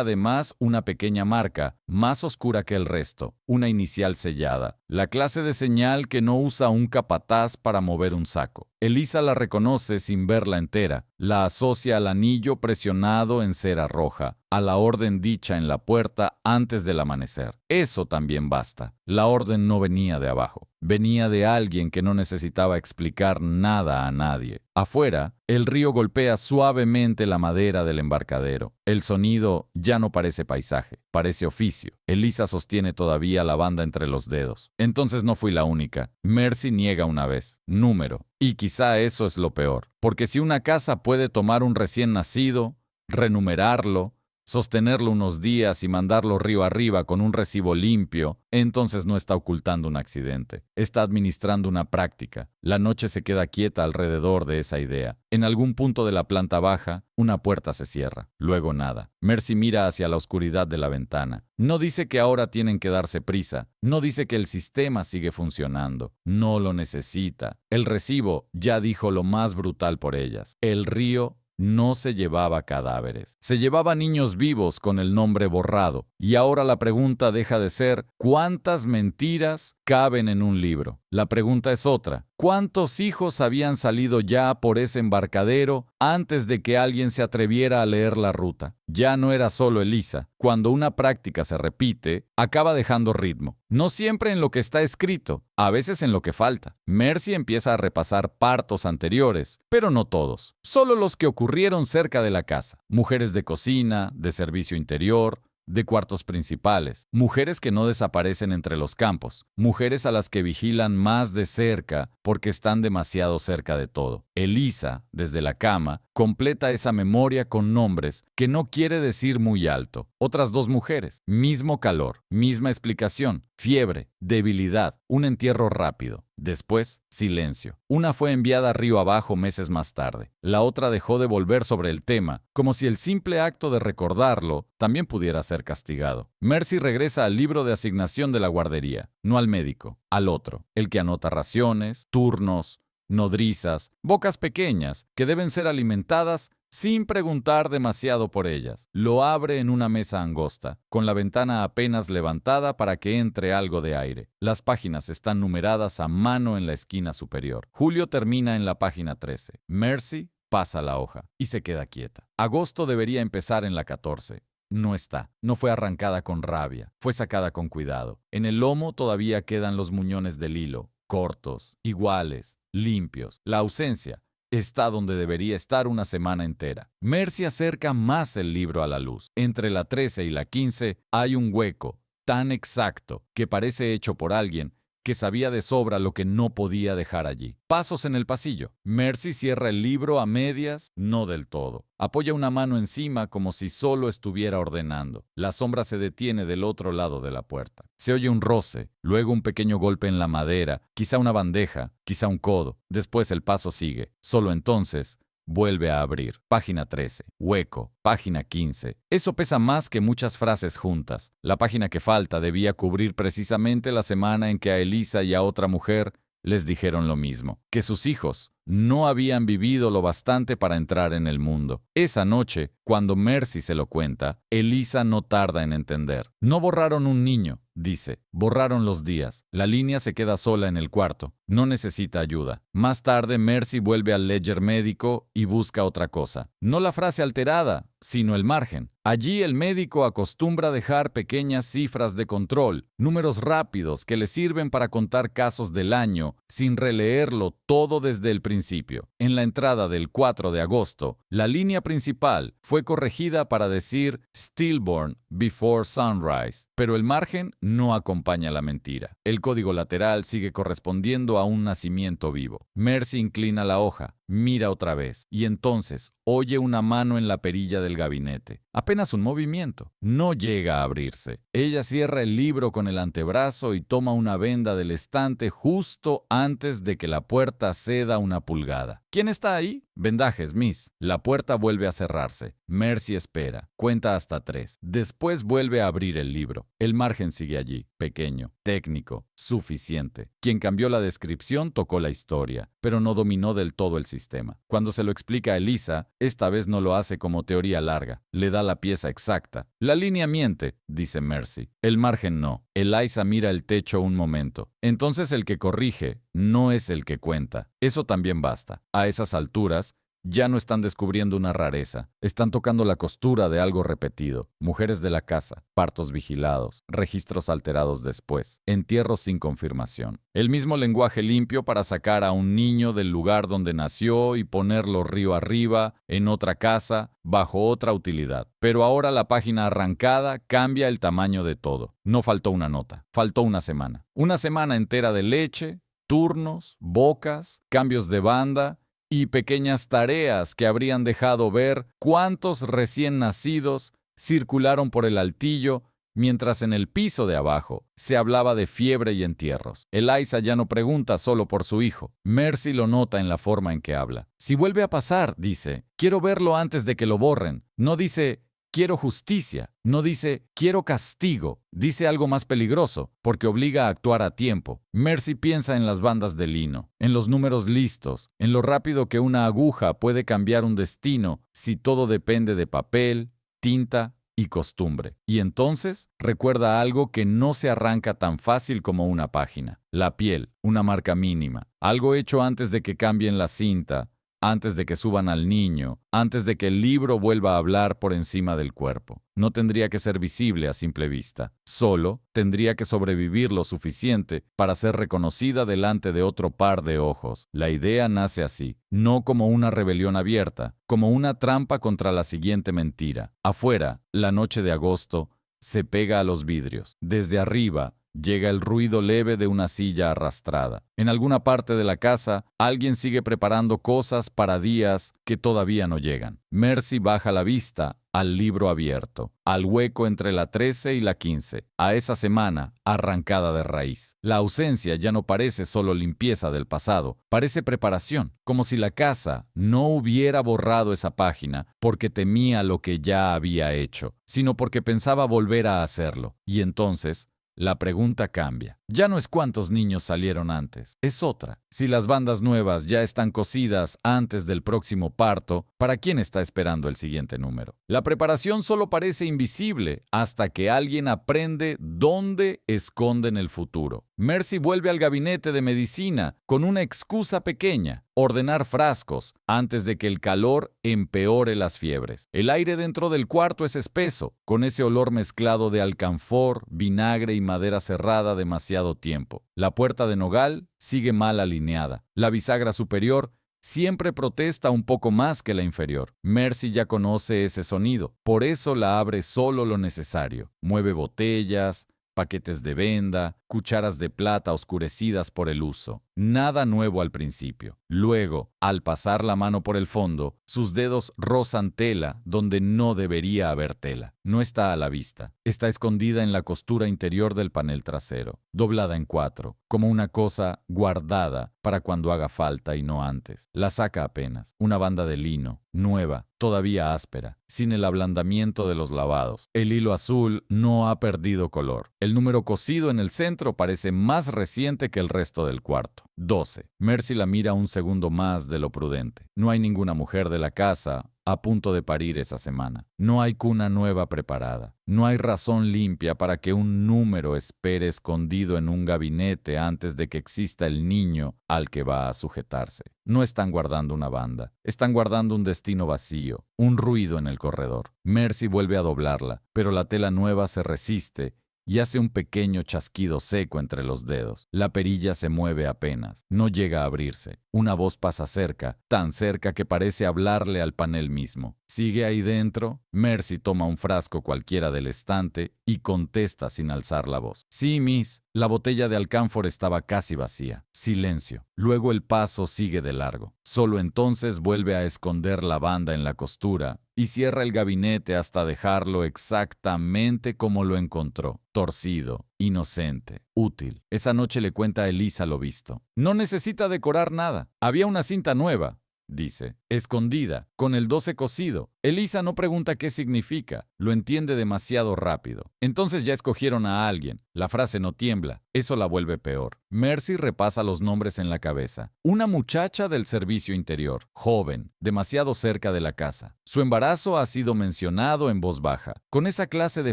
además una pequeña marca, más oscura que el resto, una inicial sellada, la clase de señal que no usa un capataz para mover un saco. Elisa la reconoce sin verla entera, la asocia al anillo presionado en cera roja, a la orden dicha en la puerta antes del amanecer. Eso también basta. La orden no venía de abajo, venía de alguien que no necesitaba explicar nada a nadie. Afuera, el río golpea suavemente la madera del embarcadero. El sonido ya no parece paisaje, parece oficio. Elisa sostiene todavía la banda entre los dedos. Entonces no fui la única. Mercy niega una vez. Número. Y quizá eso es lo peor. Porque si una casa puede tomar un recién nacido, renumerarlo, sostenerlo unos días y mandarlo río arriba con un recibo limpio, entonces no está ocultando un accidente. Está administrando una práctica. La noche se queda quieta alrededor de esa idea. En algún punto de la planta baja, una puerta se cierra. Luego nada. Mercy mira hacia la oscuridad de la ventana. No dice que ahora tienen que darse prisa. No dice que el sistema sigue funcionando. No lo necesita. El recibo ya dijo lo más brutal por ellas. El río no se llevaba cadáveres, se llevaba niños vivos con el nombre borrado. Y ahora la pregunta deja de ser ¿cuántas mentiras caben en un libro? La pregunta es otra. ¿Cuántos hijos habían salido ya por ese embarcadero antes de que alguien se atreviera a leer la ruta? Ya no era solo Elisa. Cuando una práctica se repite, acaba dejando ritmo. No siempre en lo que está escrito, a veces en lo que falta. Mercy empieza a repasar partos anteriores, pero no todos. Solo los que ocurrieron cerca de la casa. Mujeres de cocina, de servicio interior, de cuartos principales, mujeres que no desaparecen entre los campos, mujeres a las que vigilan más de cerca porque están demasiado cerca de todo. Elisa, desde la cama, completa esa memoria con nombres que no quiere decir muy alto. Otras 2 mujeres, mismo calor, misma explicación, fiebre, debilidad, un entierro rápido. Después, silencio. Una fue enviada río abajo meses más tarde. La otra dejó de volver sobre el tema, como si el simple acto de recordarlo también pudiera ser castigado. Mercy regresa al libro de asignación de la guardería, no al médico, al otro, el que anota raciones, turnos, nodrizas, bocas pequeñas que deben ser alimentadas sin preguntar demasiado por ellas. Lo abre en una mesa angosta, con la ventana apenas levantada para que entre algo de aire. Las páginas están numeradas a mano en la esquina superior. Julio termina en la página 13. Mercy pasa la hoja y se queda quieta. Agosto debería empezar en la 14. No está. No fue arrancada con rabia. Fue sacada con cuidado. En el lomo todavía quedan los muñones del hilo, cortos, iguales, limpios. La ausencia está donde debería estar una semana entera. Mercy acerca más el libro a la luz. Entre la 13 y la 15 hay un hueco tan exacto que parece hecho por alguien que sabía de sobra lo que no podía dejar allí. Pasos en el pasillo. Mercy cierra el libro a medias, no del todo. Apoya una mano encima como si solo estuviera ordenando. La sombra se detiene del otro lado de la puerta. Se oye un roce, luego un pequeño golpe en la madera, quizá una bandeja, quizá un codo. Después el paso sigue. Solo entonces vuelve a abrir. Página 13. Hueco. Página 15. Eso pesa más que muchas frases juntas. La página que falta debía cubrir precisamente la semana en que a Elisa y a otra mujer les dijeron lo mismo. Que sus hijos No habían vivido lo bastante para entrar en el mundo. Esa noche, cuando Mercy se lo cuenta, Elisa no tarda en entender. No borraron un niño, dice. Borraron los días. La línea se queda sola en el cuarto. No necesita ayuda. Más tarde, Mercy vuelve al ledger médico y busca otra cosa. No la frase alterada, sino el margen. Allí el médico acostumbra dejar pequeñas cifras de control, números rápidos que le sirven para contar casos del año sin releerlo todo desde el principio. En la entrada del 4 de agosto, la línea principal fue corregida para decir Stillborn before sunrise, pero el margen no acompaña la mentira. El código lateral sigue correspondiendo a un nacimiento vivo. Mercy inclina la hoja, mira otra vez, y entonces oye una mano en la perilla del gabinete. Apenas un movimiento. No llega a abrirse. Ella cierra el libro con el antebrazo y toma una venda del estante justo antes de que la puerta ceda una pulgada. ¿Quién está ahí? Vendajes, Miss. La puerta vuelve a cerrarse. Mercy espera. Cuenta hasta 3. Después vuelve a abrir el libro. El margen sigue allí. Pequeño, técnico, suficiente. Quien cambió la descripción tocó la historia, pero no dominó del todo el sistema. Cuando se lo explica a Elisa, esta vez no lo hace como teoría larga. Le da la pieza exacta. La línea miente, dice Mercy. El margen no. Elisa mira el techo un momento. Entonces el que corrige no es el que cuenta. Eso también basta. A esas alturas, ya no están descubriendo una rareza. Están tocando la costura de algo repetido. Mujeres de la casa, partos vigilados, registros alterados después, entierros sin confirmación. El mismo lenguaje limpio para sacar a un niño del lugar donde nació y ponerlo río arriba, en otra casa, bajo otra utilidad. Pero ahora la página arrancada cambia el tamaño de todo. No faltó una nota, faltó una semana. Una semana entera de leche, turnos, bocas, cambios de banda y pequeñas tareas que habrían dejado ver cuántos recién nacidos circularon por el altillo, mientras en el piso de abajo se hablaba de fiebre y entierros. Elisa ya no pregunta solo por su hijo. Mercy lo nota en la forma en que habla. Si vuelve a pasar, dice, quiero verlo antes de que lo borren. No dice, quiero justicia. No dice, quiero castigo. Dice algo más peligroso, porque obliga a actuar a tiempo. Mercy piensa en las bandas de lino, en los números listos, en lo rápido que una aguja puede cambiar un destino si todo depende de papel, tinta y costumbre. Y entonces recuerda algo que no se arranca tan fácil como una página. La piel, una marca mínima, algo hecho antes de que cambien la cinta, antes de que suban al niño, antes de que el libro vuelva a hablar por encima del cuerpo. No tendría que ser visible a simple vista, solo tendría que sobrevivir lo suficiente para ser reconocida delante de otro par de ojos. La idea nace así, no como una rebelión abierta, como una trampa contra la siguiente mentira. Afuera, la noche de agosto, se pega a los vidrios. Desde arriba, llega el ruido leve de una silla arrastrada. En alguna parte de la casa, alguien sigue preparando cosas para días que todavía no llegan. Mercy baja la vista al libro abierto, al hueco entre la 13 y la 15, a esa semana arrancada de raíz. La ausencia ya no parece solo limpieza del pasado, parece preparación, como si la casa no hubiera borrado esa página porque temía lo que ya había hecho, sino porque pensaba volver a hacerlo. Y entonces, la pregunta cambia. Ya no es cuántos niños salieron antes, es otra. Si las bandas nuevas ya están cosidas antes del próximo parto, ¿para quién está esperando el siguiente número? La preparación solo parece invisible hasta que alguien aprende dónde esconden el futuro. Mercy vuelve al gabinete de medicina con una excusa pequeña: ordenar frascos antes de que el calor empeore las fiebres. El aire dentro del cuarto es espeso, con ese olor mezclado de alcanfor, vinagre y madera cerrada demasiado tiempo. La puerta de nogal sigue mal alineada. La bisagra superior siempre protesta un poco más que la inferior. Mercy ya conoce ese sonido, por eso la abre solo lo necesario. Mueve botellas, paquetes de venda, cucharas de plata oscurecidas por el uso. Nada nuevo al principio. Luego, al pasar la mano por el fondo, sus dedos rozan tela donde no debería haber tela. No está a la vista. Está escondida en la costura interior del panel trasero, doblada en 4, como una cosa guardada para cuando haga falta y no antes. La saca apenas. Una banda de lino, nueva, todavía áspera, sin el ablandamiento de los lavados. El hilo azul no ha perdido color. El número cosido en el centro parece más reciente que el resto del cuarto. 12. Mercy la mira un segundo más de lo prudente. No hay ninguna mujer de la casa a punto de parir esa semana. No hay cuna nueva preparada. No hay razón limpia para que un número espere escondido en un gabinete antes de que exista el niño al que va a sujetarse. No están guardando una banda. Están guardando un destino vacío, un ruido en el corredor. Mercy vuelve a doblarla, pero la tela nueva se resiste y hace un pequeño chasquido seco entre los dedos. La perilla se mueve apenas, no llega a abrirse. Una voz pasa cerca, tan cerca que parece hablarle al panel mismo. ¿Sigue ahí dentro? Mercy toma un frasco cualquiera del estante y contesta sin alzar la voz. Sí, miss. La botella de alcanfor estaba casi vacía. Silencio. Luego el paso sigue de largo. Solo entonces vuelve a esconder la banda en la costura y cierra el gabinete hasta dejarlo exactamente como lo encontró. Torcido, inocente, útil. Esa noche le cuenta a Elisa lo visto. No necesita decorar nada. Había una cinta nueva, dice, escondida, con el 12 cosido. Elisa no pregunta qué significa, lo entiende demasiado rápido. Entonces ya escogieron a alguien. La frase no tiembla, eso la vuelve peor. Mercy repasa los nombres en la cabeza. Una muchacha del servicio interior, joven, demasiado cerca de la casa. Su embarazo ha sido mencionado en voz baja, con esa clase de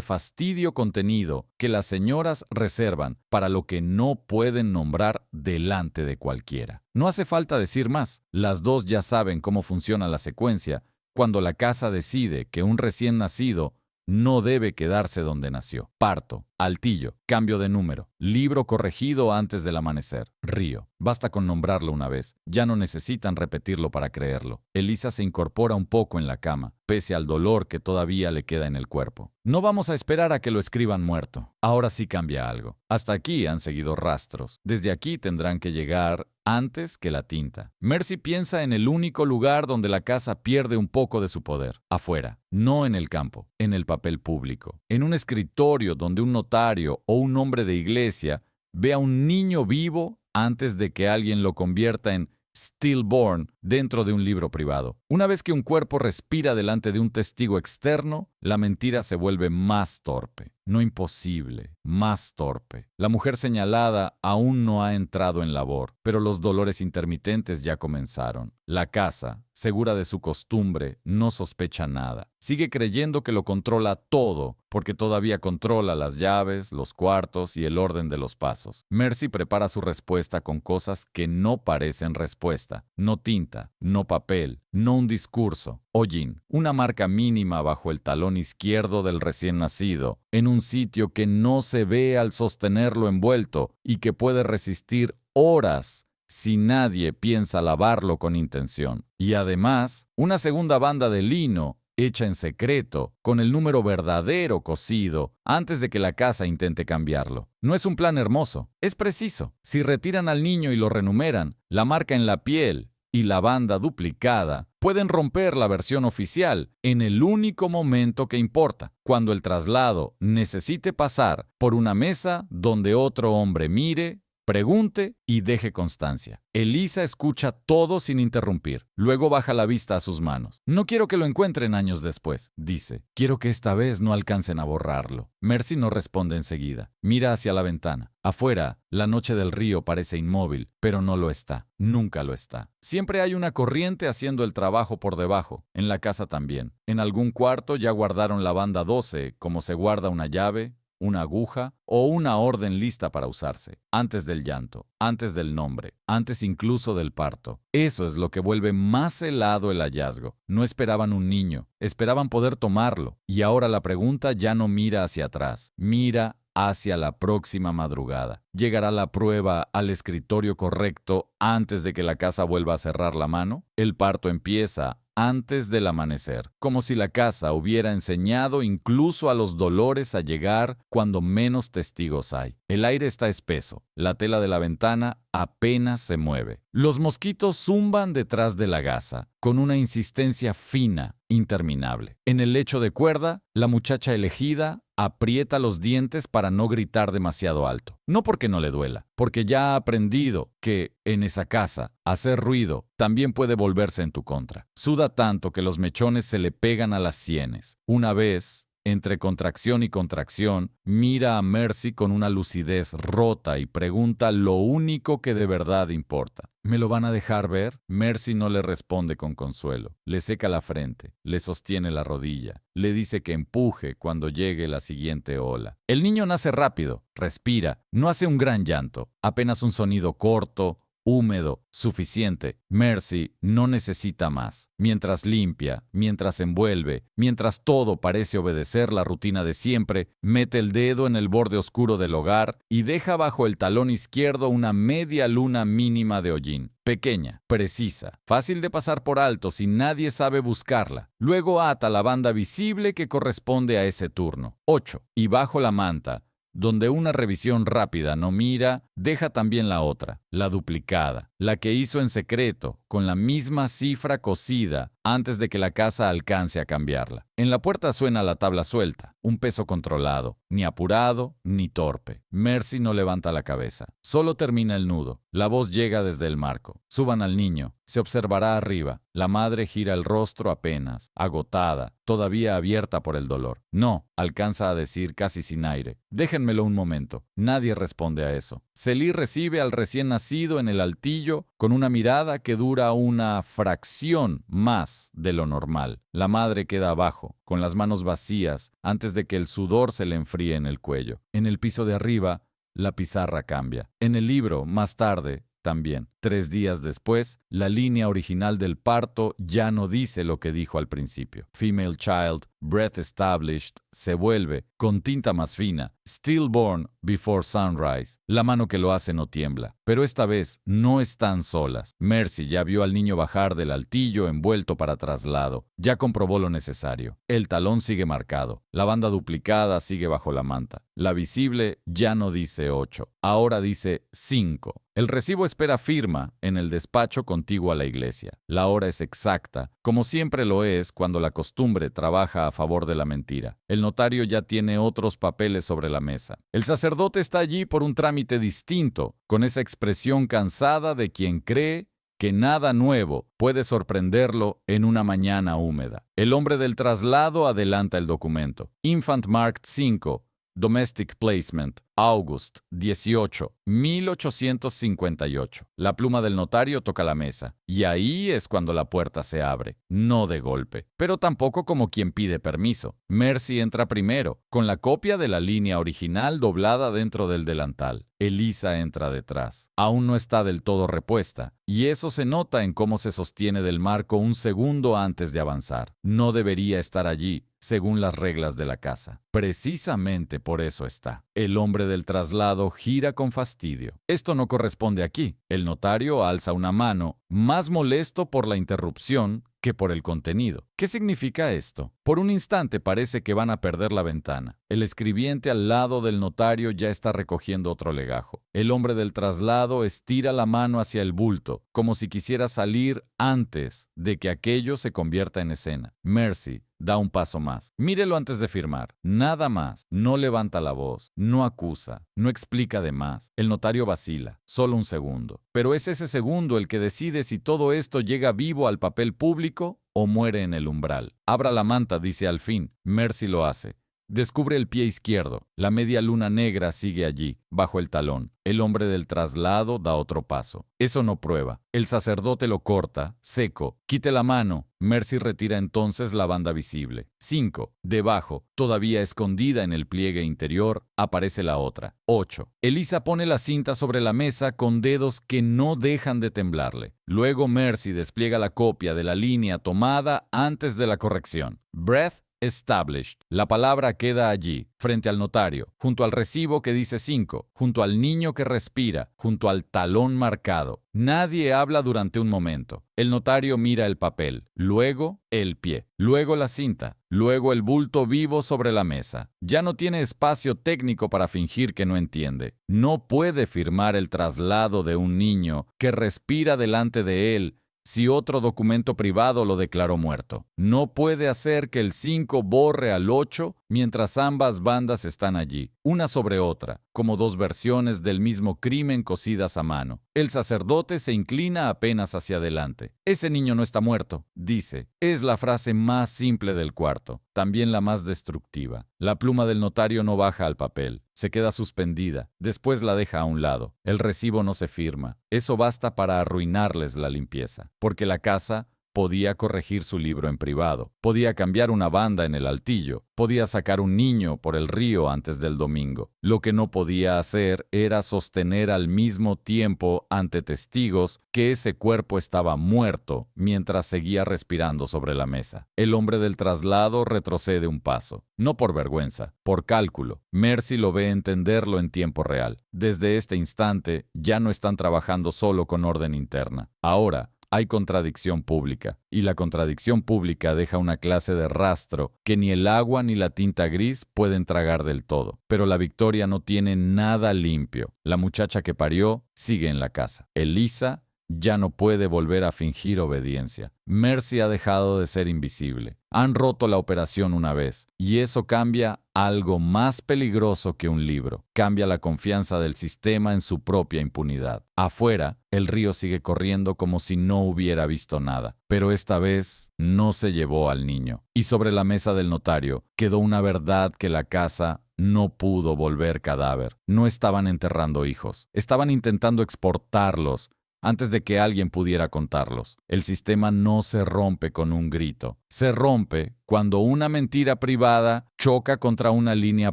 fastidio contenido que las señoras reservan para lo que no pueden nombrar delante de cualquiera. No hace falta decir más. Las dos ya saben cómo funciona la secuencia cuando la casa decide que un recién nacido no debe quedarse donde nació. Parto, altillo, cambio de número, libro corregido antes del amanecer, río. Basta con nombrarlo una vez, ya no necesitan repetirlo para creerlo. Elisa se incorpora un poco en la cama, pese al dolor que todavía le queda en el cuerpo. No vamos a esperar a que lo escriban muerto. Ahora sí cambia algo. Hasta aquí han seguido rastros. Desde aquí tendrán que llegar antes que la tinta. Mercy piensa en el único lugar donde la casa pierde un poco de su poder. Afuera, no en el campo, en el papel público. En un escritorio donde un notario o un hombre de iglesia ve a un niño vivo antes de que alguien lo convierta en stillborn dentro de un libro privado. Una vez que un cuerpo respira delante de un testigo externo, la mentira se vuelve más torpe. No imposible, más torpe. La mujer señalada aún no ha entrado en labor, pero los dolores intermitentes ya comenzaron. La casa, segura de su costumbre, no sospecha nada. Sigue creyendo que lo controla todo, porque todavía controla las llaves, los cuartos y el orden de los pasos. Mercy prepara su respuesta con cosas que no parecen respuesta. No tinta, no papel, no un discurso. Hollín, una marca mínima bajo el talón izquierdo del recién nacido, en un sitio que no se ve al sostenerlo envuelto y que puede resistir horas si nadie piensa lavarlo con intención. Y además, una segunda banda de lino, hecha en secreto, con el número verdadero cosido, antes de que la casa intente cambiarlo. No es un plan hermoso, es preciso. Si retiran al niño y lo renumeran, la marca en la piel y la banda duplicada pueden romper la versión oficial en el único momento que importa, cuando el traslado necesite pasar por una mesa donde otro hombre mire, pregunte y deje constancia. Elisa escucha todo sin interrumpir. Luego baja la vista a sus manos. No quiero que lo encuentren años después, dice. Quiero que esta vez no alcancen a borrarlo. Mercy no responde enseguida. Mira hacia la ventana. Afuera, la noche del río parece inmóvil, pero no lo está. Nunca lo está. Siempre hay una corriente haciendo el trabajo por debajo. En la casa también. En algún cuarto ya guardaron la banda 12, como se guarda una llave, una aguja o una orden lista para usarse, antes del llanto, antes del nombre, antes incluso del parto. Eso es lo que vuelve más helado el hallazgo. No esperaban un niño, esperaban poder tomarlo. Y ahora la pregunta ya no mira hacia atrás, mira hacia la próxima madrugada. ¿Llegará la prueba al escritorio correcto antes de que la casa vuelva a cerrar la mano? El parto empieza antes del amanecer, como si la casa hubiera enseñado incluso a los dolores a llegar cuando menos testigos hay. El aire está espeso, la tela de la ventana apenas se mueve. Los mosquitos zumban detrás de la gasa, con una insistencia fina, interminable. En el lecho de cuerda, la muchacha elegida aprieta los dientes para no gritar demasiado alto. No porque no le duela, porque ya ha aprendido que, en esa casa, hacer ruido también puede volverse en tu contra. Suda tanto que los mechones se le pegan a las sienes. Una vez, entre contracción y contracción, mira a Mercy con una lucidez rota y pregunta lo único que de verdad importa. ¿Me lo van a dejar ver? Mercy no le responde con consuelo. Le seca la frente, le sostiene la rodilla, le dice que empuje cuando llegue la siguiente ola. El niño nace rápido, respira, no hace un gran llanto, apenas un sonido corto, húmedo, suficiente. Mercy no necesita más. Mientras limpia, mientras envuelve, mientras todo parece obedecer la rutina de siempre, mete el dedo en el borde oscuro del hogar y deja bajo el talón izquierdo una media luna mínima de hollín. Pequeña, precisa, fácil de pasar por alto si nadie sabe buscarla. Luego ata la banda visible que corresponde a ese turno. 8. Y bajo la manta, donde una revisión rápida no mira, deja también la otra, la duplicada, la que hizo en secreto, con la misma cifra cosida, antes de que la casa alcance a cambiarla. En la puerta suena la tabla suelta, un peso controlado, ni apurado ni torpe. Mercy no levanta la cabeza, solo termina el nudo. La voz llega desde el marco. Suban al niño, se observará arriba. La madre gira el rostro apenas, agotada, todavía abierta por el dolor. No, alcanza a decir casi sin aire. Déjenmelo un momento. Nadie responde a eso. Celí recibe al recién nacido en el altillo con una mirada que dura una fracción más de lo normal. La madre queda abajo, con las manos vacías, antes de que el sudor se le enfríe en el cuello. En el piso de arriba, la pizarra cambia. En el libro, más tarde, también. 3 días después, la línea original del parto ya no dice lo que dijo al principio. Female child, breath established, se vuelve, con tinta más fina, stillborn before sunrise. La mano que lo hace no tiembla. Pero esta vez no están solas. Mercy ya vio al niño bajar del altillo envuelto para traslado. Ya comprobó lo necesario. El talón sigue marcado. La banda duplicada sigue bajo la manta. La visible ya no dice 8. Ahora dice 5. El recibo espera firma en el despacho contiguo a la iglesia. La hora es exacta, como siempre lo es cuando la costumbre trabaja a favor de la mentira. El notario ya tiene otros papeles sobre la mesa. El sacerdote está allí por un trámite distinto, con esa expresión cansada de quien cree que nada nuevo puede sorprenderlo en una mañana húmeda. El hombre del traslado adelanta el documento. Infant Marked 5. Domestic Placement, August 18, 1858. La pluma del notario toca la mesa, y ahí es cuando la puerta se abre, no de golpe, pero tampoco como quien pide permiso. Mercy entra primero, con la copia de la línea original doblada dentro del delantal. Elisa entra detrás. Aún no está del todo repuesta, y eso se nota en cómo se sostiene del marco un segundo antes de avanzar. No debería estar allí, según las reglas de la casa. Precisamente por eso está. El hombre del traslado gira con fastidio. Esto no corresponde aquí. El notario alza una mano, más molesto por la interrupción que por el contenido. ¿Qué significa esto? Por un instante parece que van a perder la ventana. El escribiente al lado del notario ya está recogiendo otro legajo. El hombre del traslado estira la mano hacia el bulto, como si quisiera salir antes de que aquello se convierta en escena. Mercy da un paso más. Mírelo antes de firmar. Nada más. No levanta la voz. No acusa. No explica de más. El notario vacila. Solo un segundo. Pero es ese segundo el que decide si todo esto llega vivo al papel público o muere en el umbral. Abra la manta, dice al fin. Mercy lo hace. Descubre el pie izquierdo. La media luna negra sigue allí, bajo el talón. El hombre del traslado da otro paso. Eso no prueba. El sacerdote lo corta, seco. Quite la mano. Mercy retira entonces la banda visible. 5. Debajo, todavía escondida en el pliegue interior, aparece la otra. 8. Elisa pone la cinta sobre la mesa con dedos que no dejan de temblarle. Luego Mercy despliega la copia de la línea tomada antes de la corrección. Breath established. La palabra queda allí, frente al notario, junto al recibo que dice 5, junto al niño que respira, junto al talón marcado. Nadie habla durante un momento. El notario mira el papel, luego el pie, luego la cinta, luego el bulto vivo sobre la mesa. Ya no tiene espacio técnico para fingir que no entiende. No puede firmar el traslado de un niño que respira delante de él si otro documento privado lo declaró muerto. No puede hacer que el 5 borre al 8 mientras ambas bandas están allí, una sobre otra, como dos versiones del mismo crimen cosidas a mano. El sacerdote se inclina apenas hacia adelante. Ese niño no está muerto, dice. Es la frase más simple del cuarto, también la más destructiva. La pluma del notario no baja al papel. Se queda suspendida, después la deja a un lado. El recibo no se firma. Eso basta para arruinarles la limpieza, porque la casa podía corregir su libro en privado, podía cambiar una banda en el altillo, podía sacar un niño por el río antes del domingo. Lo que no podía hacer era sostener al mismo tiempo ante testigos que ese cuerpo estaba muerto mientras seguía respirando sobre la mesa. El hombre del traslado retrocede un paso, no por vergüenza, por cálculo. Mercy lo ve entenderlo en tiempo real. Desde este instante ya no están trabajando solo con orden interna. Ahora hay contradicción pública, y la contradicción pública deja una clase de rastro que ni el agua ni la tinta gris pueden tragar del todo. Pero la victoria no tiene nada limpio. La muchacha que parió sigue en la casa. Elisa ya no puede volver a fingir obediencia. Mercy ha dejado de ser invisible. Han roto la operación una vez, y eso cambia algo más peligroso que un libro. Cambia la confianza del sistema en su propia impunidad. Afuera, el río sigue corriendo como si no hubiera visto nada, pero esta vez no se llevó al niño. Y sobre la mesa del notario quedó una verdad que la casa no pudo volver cadáver. No estaban enterrando hijos, estaban intentando exportarlos antes de que alguien pudiera contarlos. El sistema no se rompe con un grito. Se rompe cuando una mentira privada choca contra una línea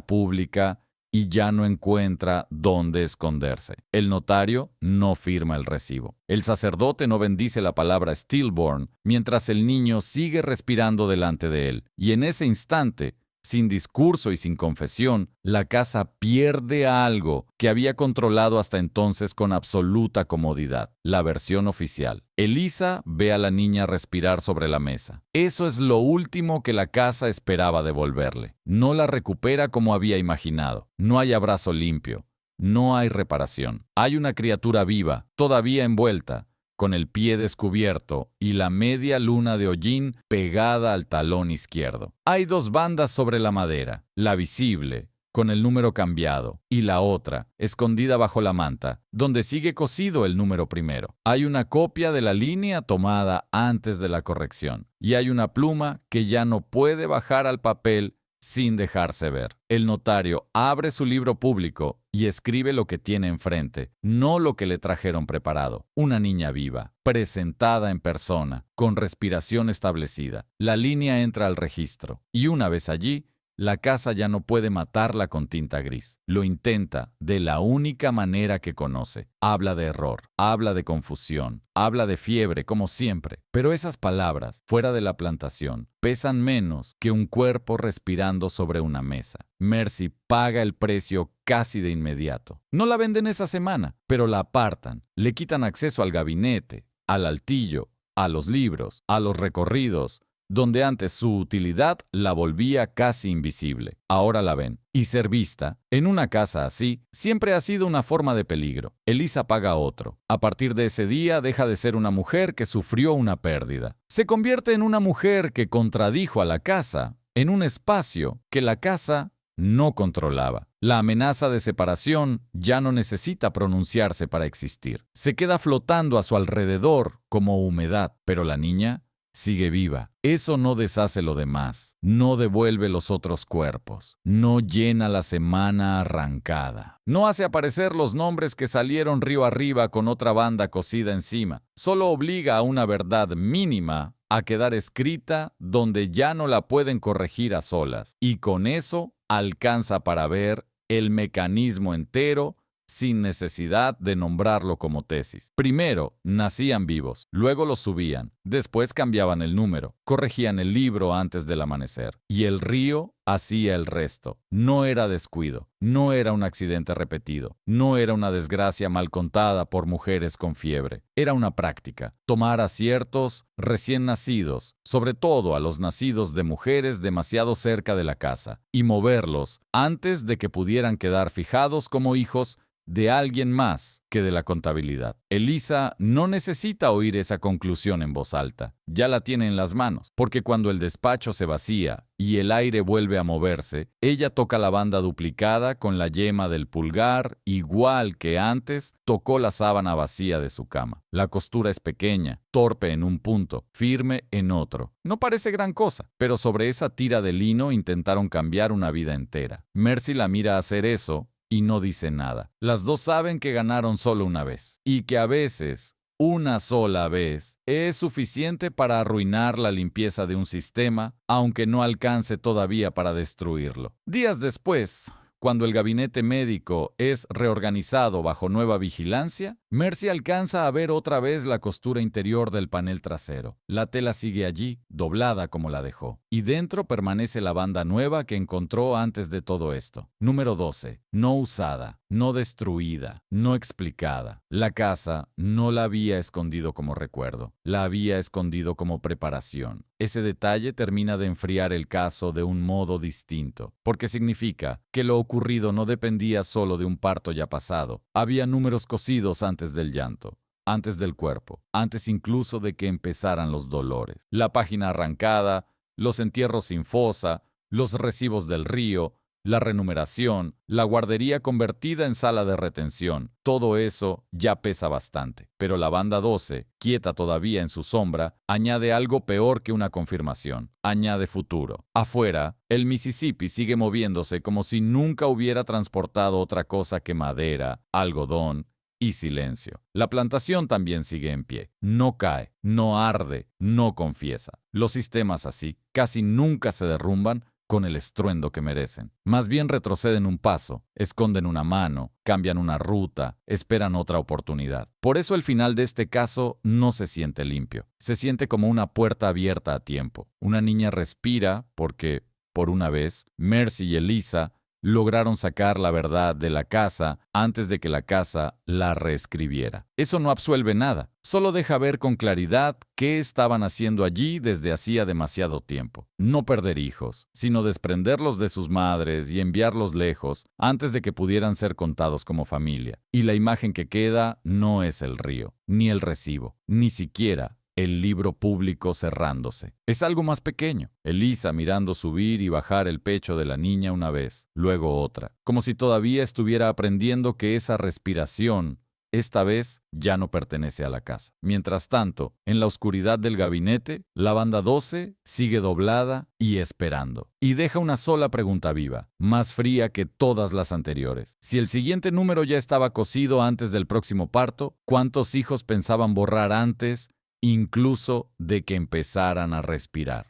pública y ya no encuentra dónde esconderse. El notario no firma el recibo. El sacerdote no bendice la palabra stillborn mientras el niño sigue respirando delante de él. Y en ese instante, sin discurso y sin confesión, la casa pierde algo que había controlado hasta entonces con absoluta comodidad, la versión oficial. Elisa ve a la niña respirar sobre la mesa. Eso es lo último que la casa esperaba devolverle. No la recupera como había imaginado. No hay abrazo limpio. No hay reparación. Hay una criatura viva, todavía envuelta, con el pie descubierto y la media luna de hollín pegada al talón izquierdo. Hay dos bandas sobre la madera, la visible, con el número cambiado, y la otra, escondida bajo la manta, donde sigue cosido el número primero. Hay una copia de la línea tomada antes de la corrección, y hay una pluma que ya no puede bajar al papel sin dejarse ver. El notario abre su libro público y escribe lo que tiene enfrente, no lo que le trajeron preparado. Una niña viva, presentada en persona, con respiración establecida. La línea entra al registro, y una vez allí, la casa ya no puede matarla con tinta gris. Lo intenta de la única manera que conoce. Habla de error, habla de confusión, habla de fiebre, como siempre. Pero esas palabras, fuera de la plantación, pesan menos que un cuerpo respirando sobre una mesa. Mercy paga el precio casi de inmediato. No la venden esa semana, pero la apartan. Le quitan acceso al gabinete, al altillo, a los libros, a los recorridos, donde antes su utilidad la volvía casi invisible. Ahora la ven. Y ser vista, en una casa así, siempre ha sido una forma de peligro. Elisa paga otro. A partir de ese día deja de ser una mujer que sufrió una pérdida. Se convierte en una mujer que contradijo a la casa, en un espacio que la casa no controlaba. La amenaza de separación ya no necesita pronunciarse para existir. Se queda flotando a su alrededor como humedad, pero la niña sigue viva. Eso no deshace lo demás, no devuelve los otros cuerpos, no llena la semana arrancada, no hace aparecer los nombres que salieron río arriba con otra banda cosida encima, solo obliga a una verdad mínima a quedar escrita donde ya no la pueden corregir a solas, y con eso alcanza para ver el mecanismo entero sin necesidad de nombrarlo como tesis. Primero, nacían vivos, luego los subían, después cambiaban el número. corregían el libro antes del amanecer. Y el río hacía el resto. No era descuido, no era un accidente repetido, no era una desgracia mal contada por mujeres con fiebre. Era una práctica. Tomar a ciertos recién nacidos, sobre todo a los nacidos de mujeres demasiado cerca de la casa, y moverlos antes de que pudieran quedar fijados como hijos de alguien más que de la contabilidad. Elisa no necesita oír esa conclusión en voz alta, ya la tiene en las manos, porque cuando el despacho se vacía y el aire vuelve a moverse, ella toca la banda duplicada con la yema del pulgar, igual que antes tocó la sábana vacía de su cama. La costura es pequeña, torpe en un punto, firme en otro. No parece gran cosa, pero sobre esa tira de lino intentaron cambiar una vida entera. Mercy la mira hacer eso y no dice nada. Las dos saben que ganaron solo una vez y que a veces, una sola vez, es suficiente para arruinar la limpieza de un sistema, aunque no alcance todavía para destruirlo. Días después, cuando el gabinete médico es reorganizado bajo nueva vigilancia, Mercy alcanza a ver otra vez la costura interior del panel trasero. La tela sigue allí, doblada como la dejó. Y dentro permanece la banda nueva que encontró antes de todo esto. Número 12. No usada, no destruida, no explicada. La casa no la había escondido como recuerdo, la había escondido como preparación. Ese detalle termina de enfriar el caso de un modo distinto, porque significa que lo ocurrido no dependía solo de un parto ya pasado. Había números cosidos antes del llanto, antes del cuerpo, antes incluso de que empezaran los dolores. La página arrancada, los entierros sin fosa, los recibos del río, la renumeración, la guardería convertida en sala de retención. Todo eso ya pesa bastante. Pero la banda 12, quieta todavía en su sombra, añade algo peor que una confirmación. Añade futuro. Afuera, el Mississippi sigue moviéndose como si nunca hubiera transportado otra cosa que madera, algodón y silencio. La plantación también sigue en pie. No cae, no arde, no confiesa. Los sistemas así casi nunca se derrumban con el estruendo que merecen. Más bien retroceden un paso, esconden una mano, cambian una ruta, esperan otra oportunidad. Por eso el final de este caso no se siente limpio. Se siente como una puerta abierta a tiempo. Una niña respira porque, por una vez, Mercy y Elisa lograron sacar la verdad de la casa antes de que la casa la reescribiera. Eso no absuelve nada, solo deja ver con claridad qué estaban haciendo allí desde hacía demasiado tiempo. No perder hijos, sino desprenderlos de sus madres y enviarlos lejos antes de que pudieran ser contados como familia. Y la imagen que queda no es el río, ni el recibo, ni siquiera el libro público cerrándose. Es algo más pequeño. Elisa mirando subir y bajar el pecho de la niña una vez, luego otra, como si todavía estuviera aprendiendo que esa respiración, esta vez, ya no pertenece a la casa. Mientras tanto, en la oscuridad del gabinete, la banda 12 sigue doblada y esperando. Y deja una sola pregunta viva, más fría que todas las anteriores. Si el siguiente número ya estaba cosido antes del próximo parto, ¿cuántos hijos pensaban borrar antes incluso de que empezaran a respirar?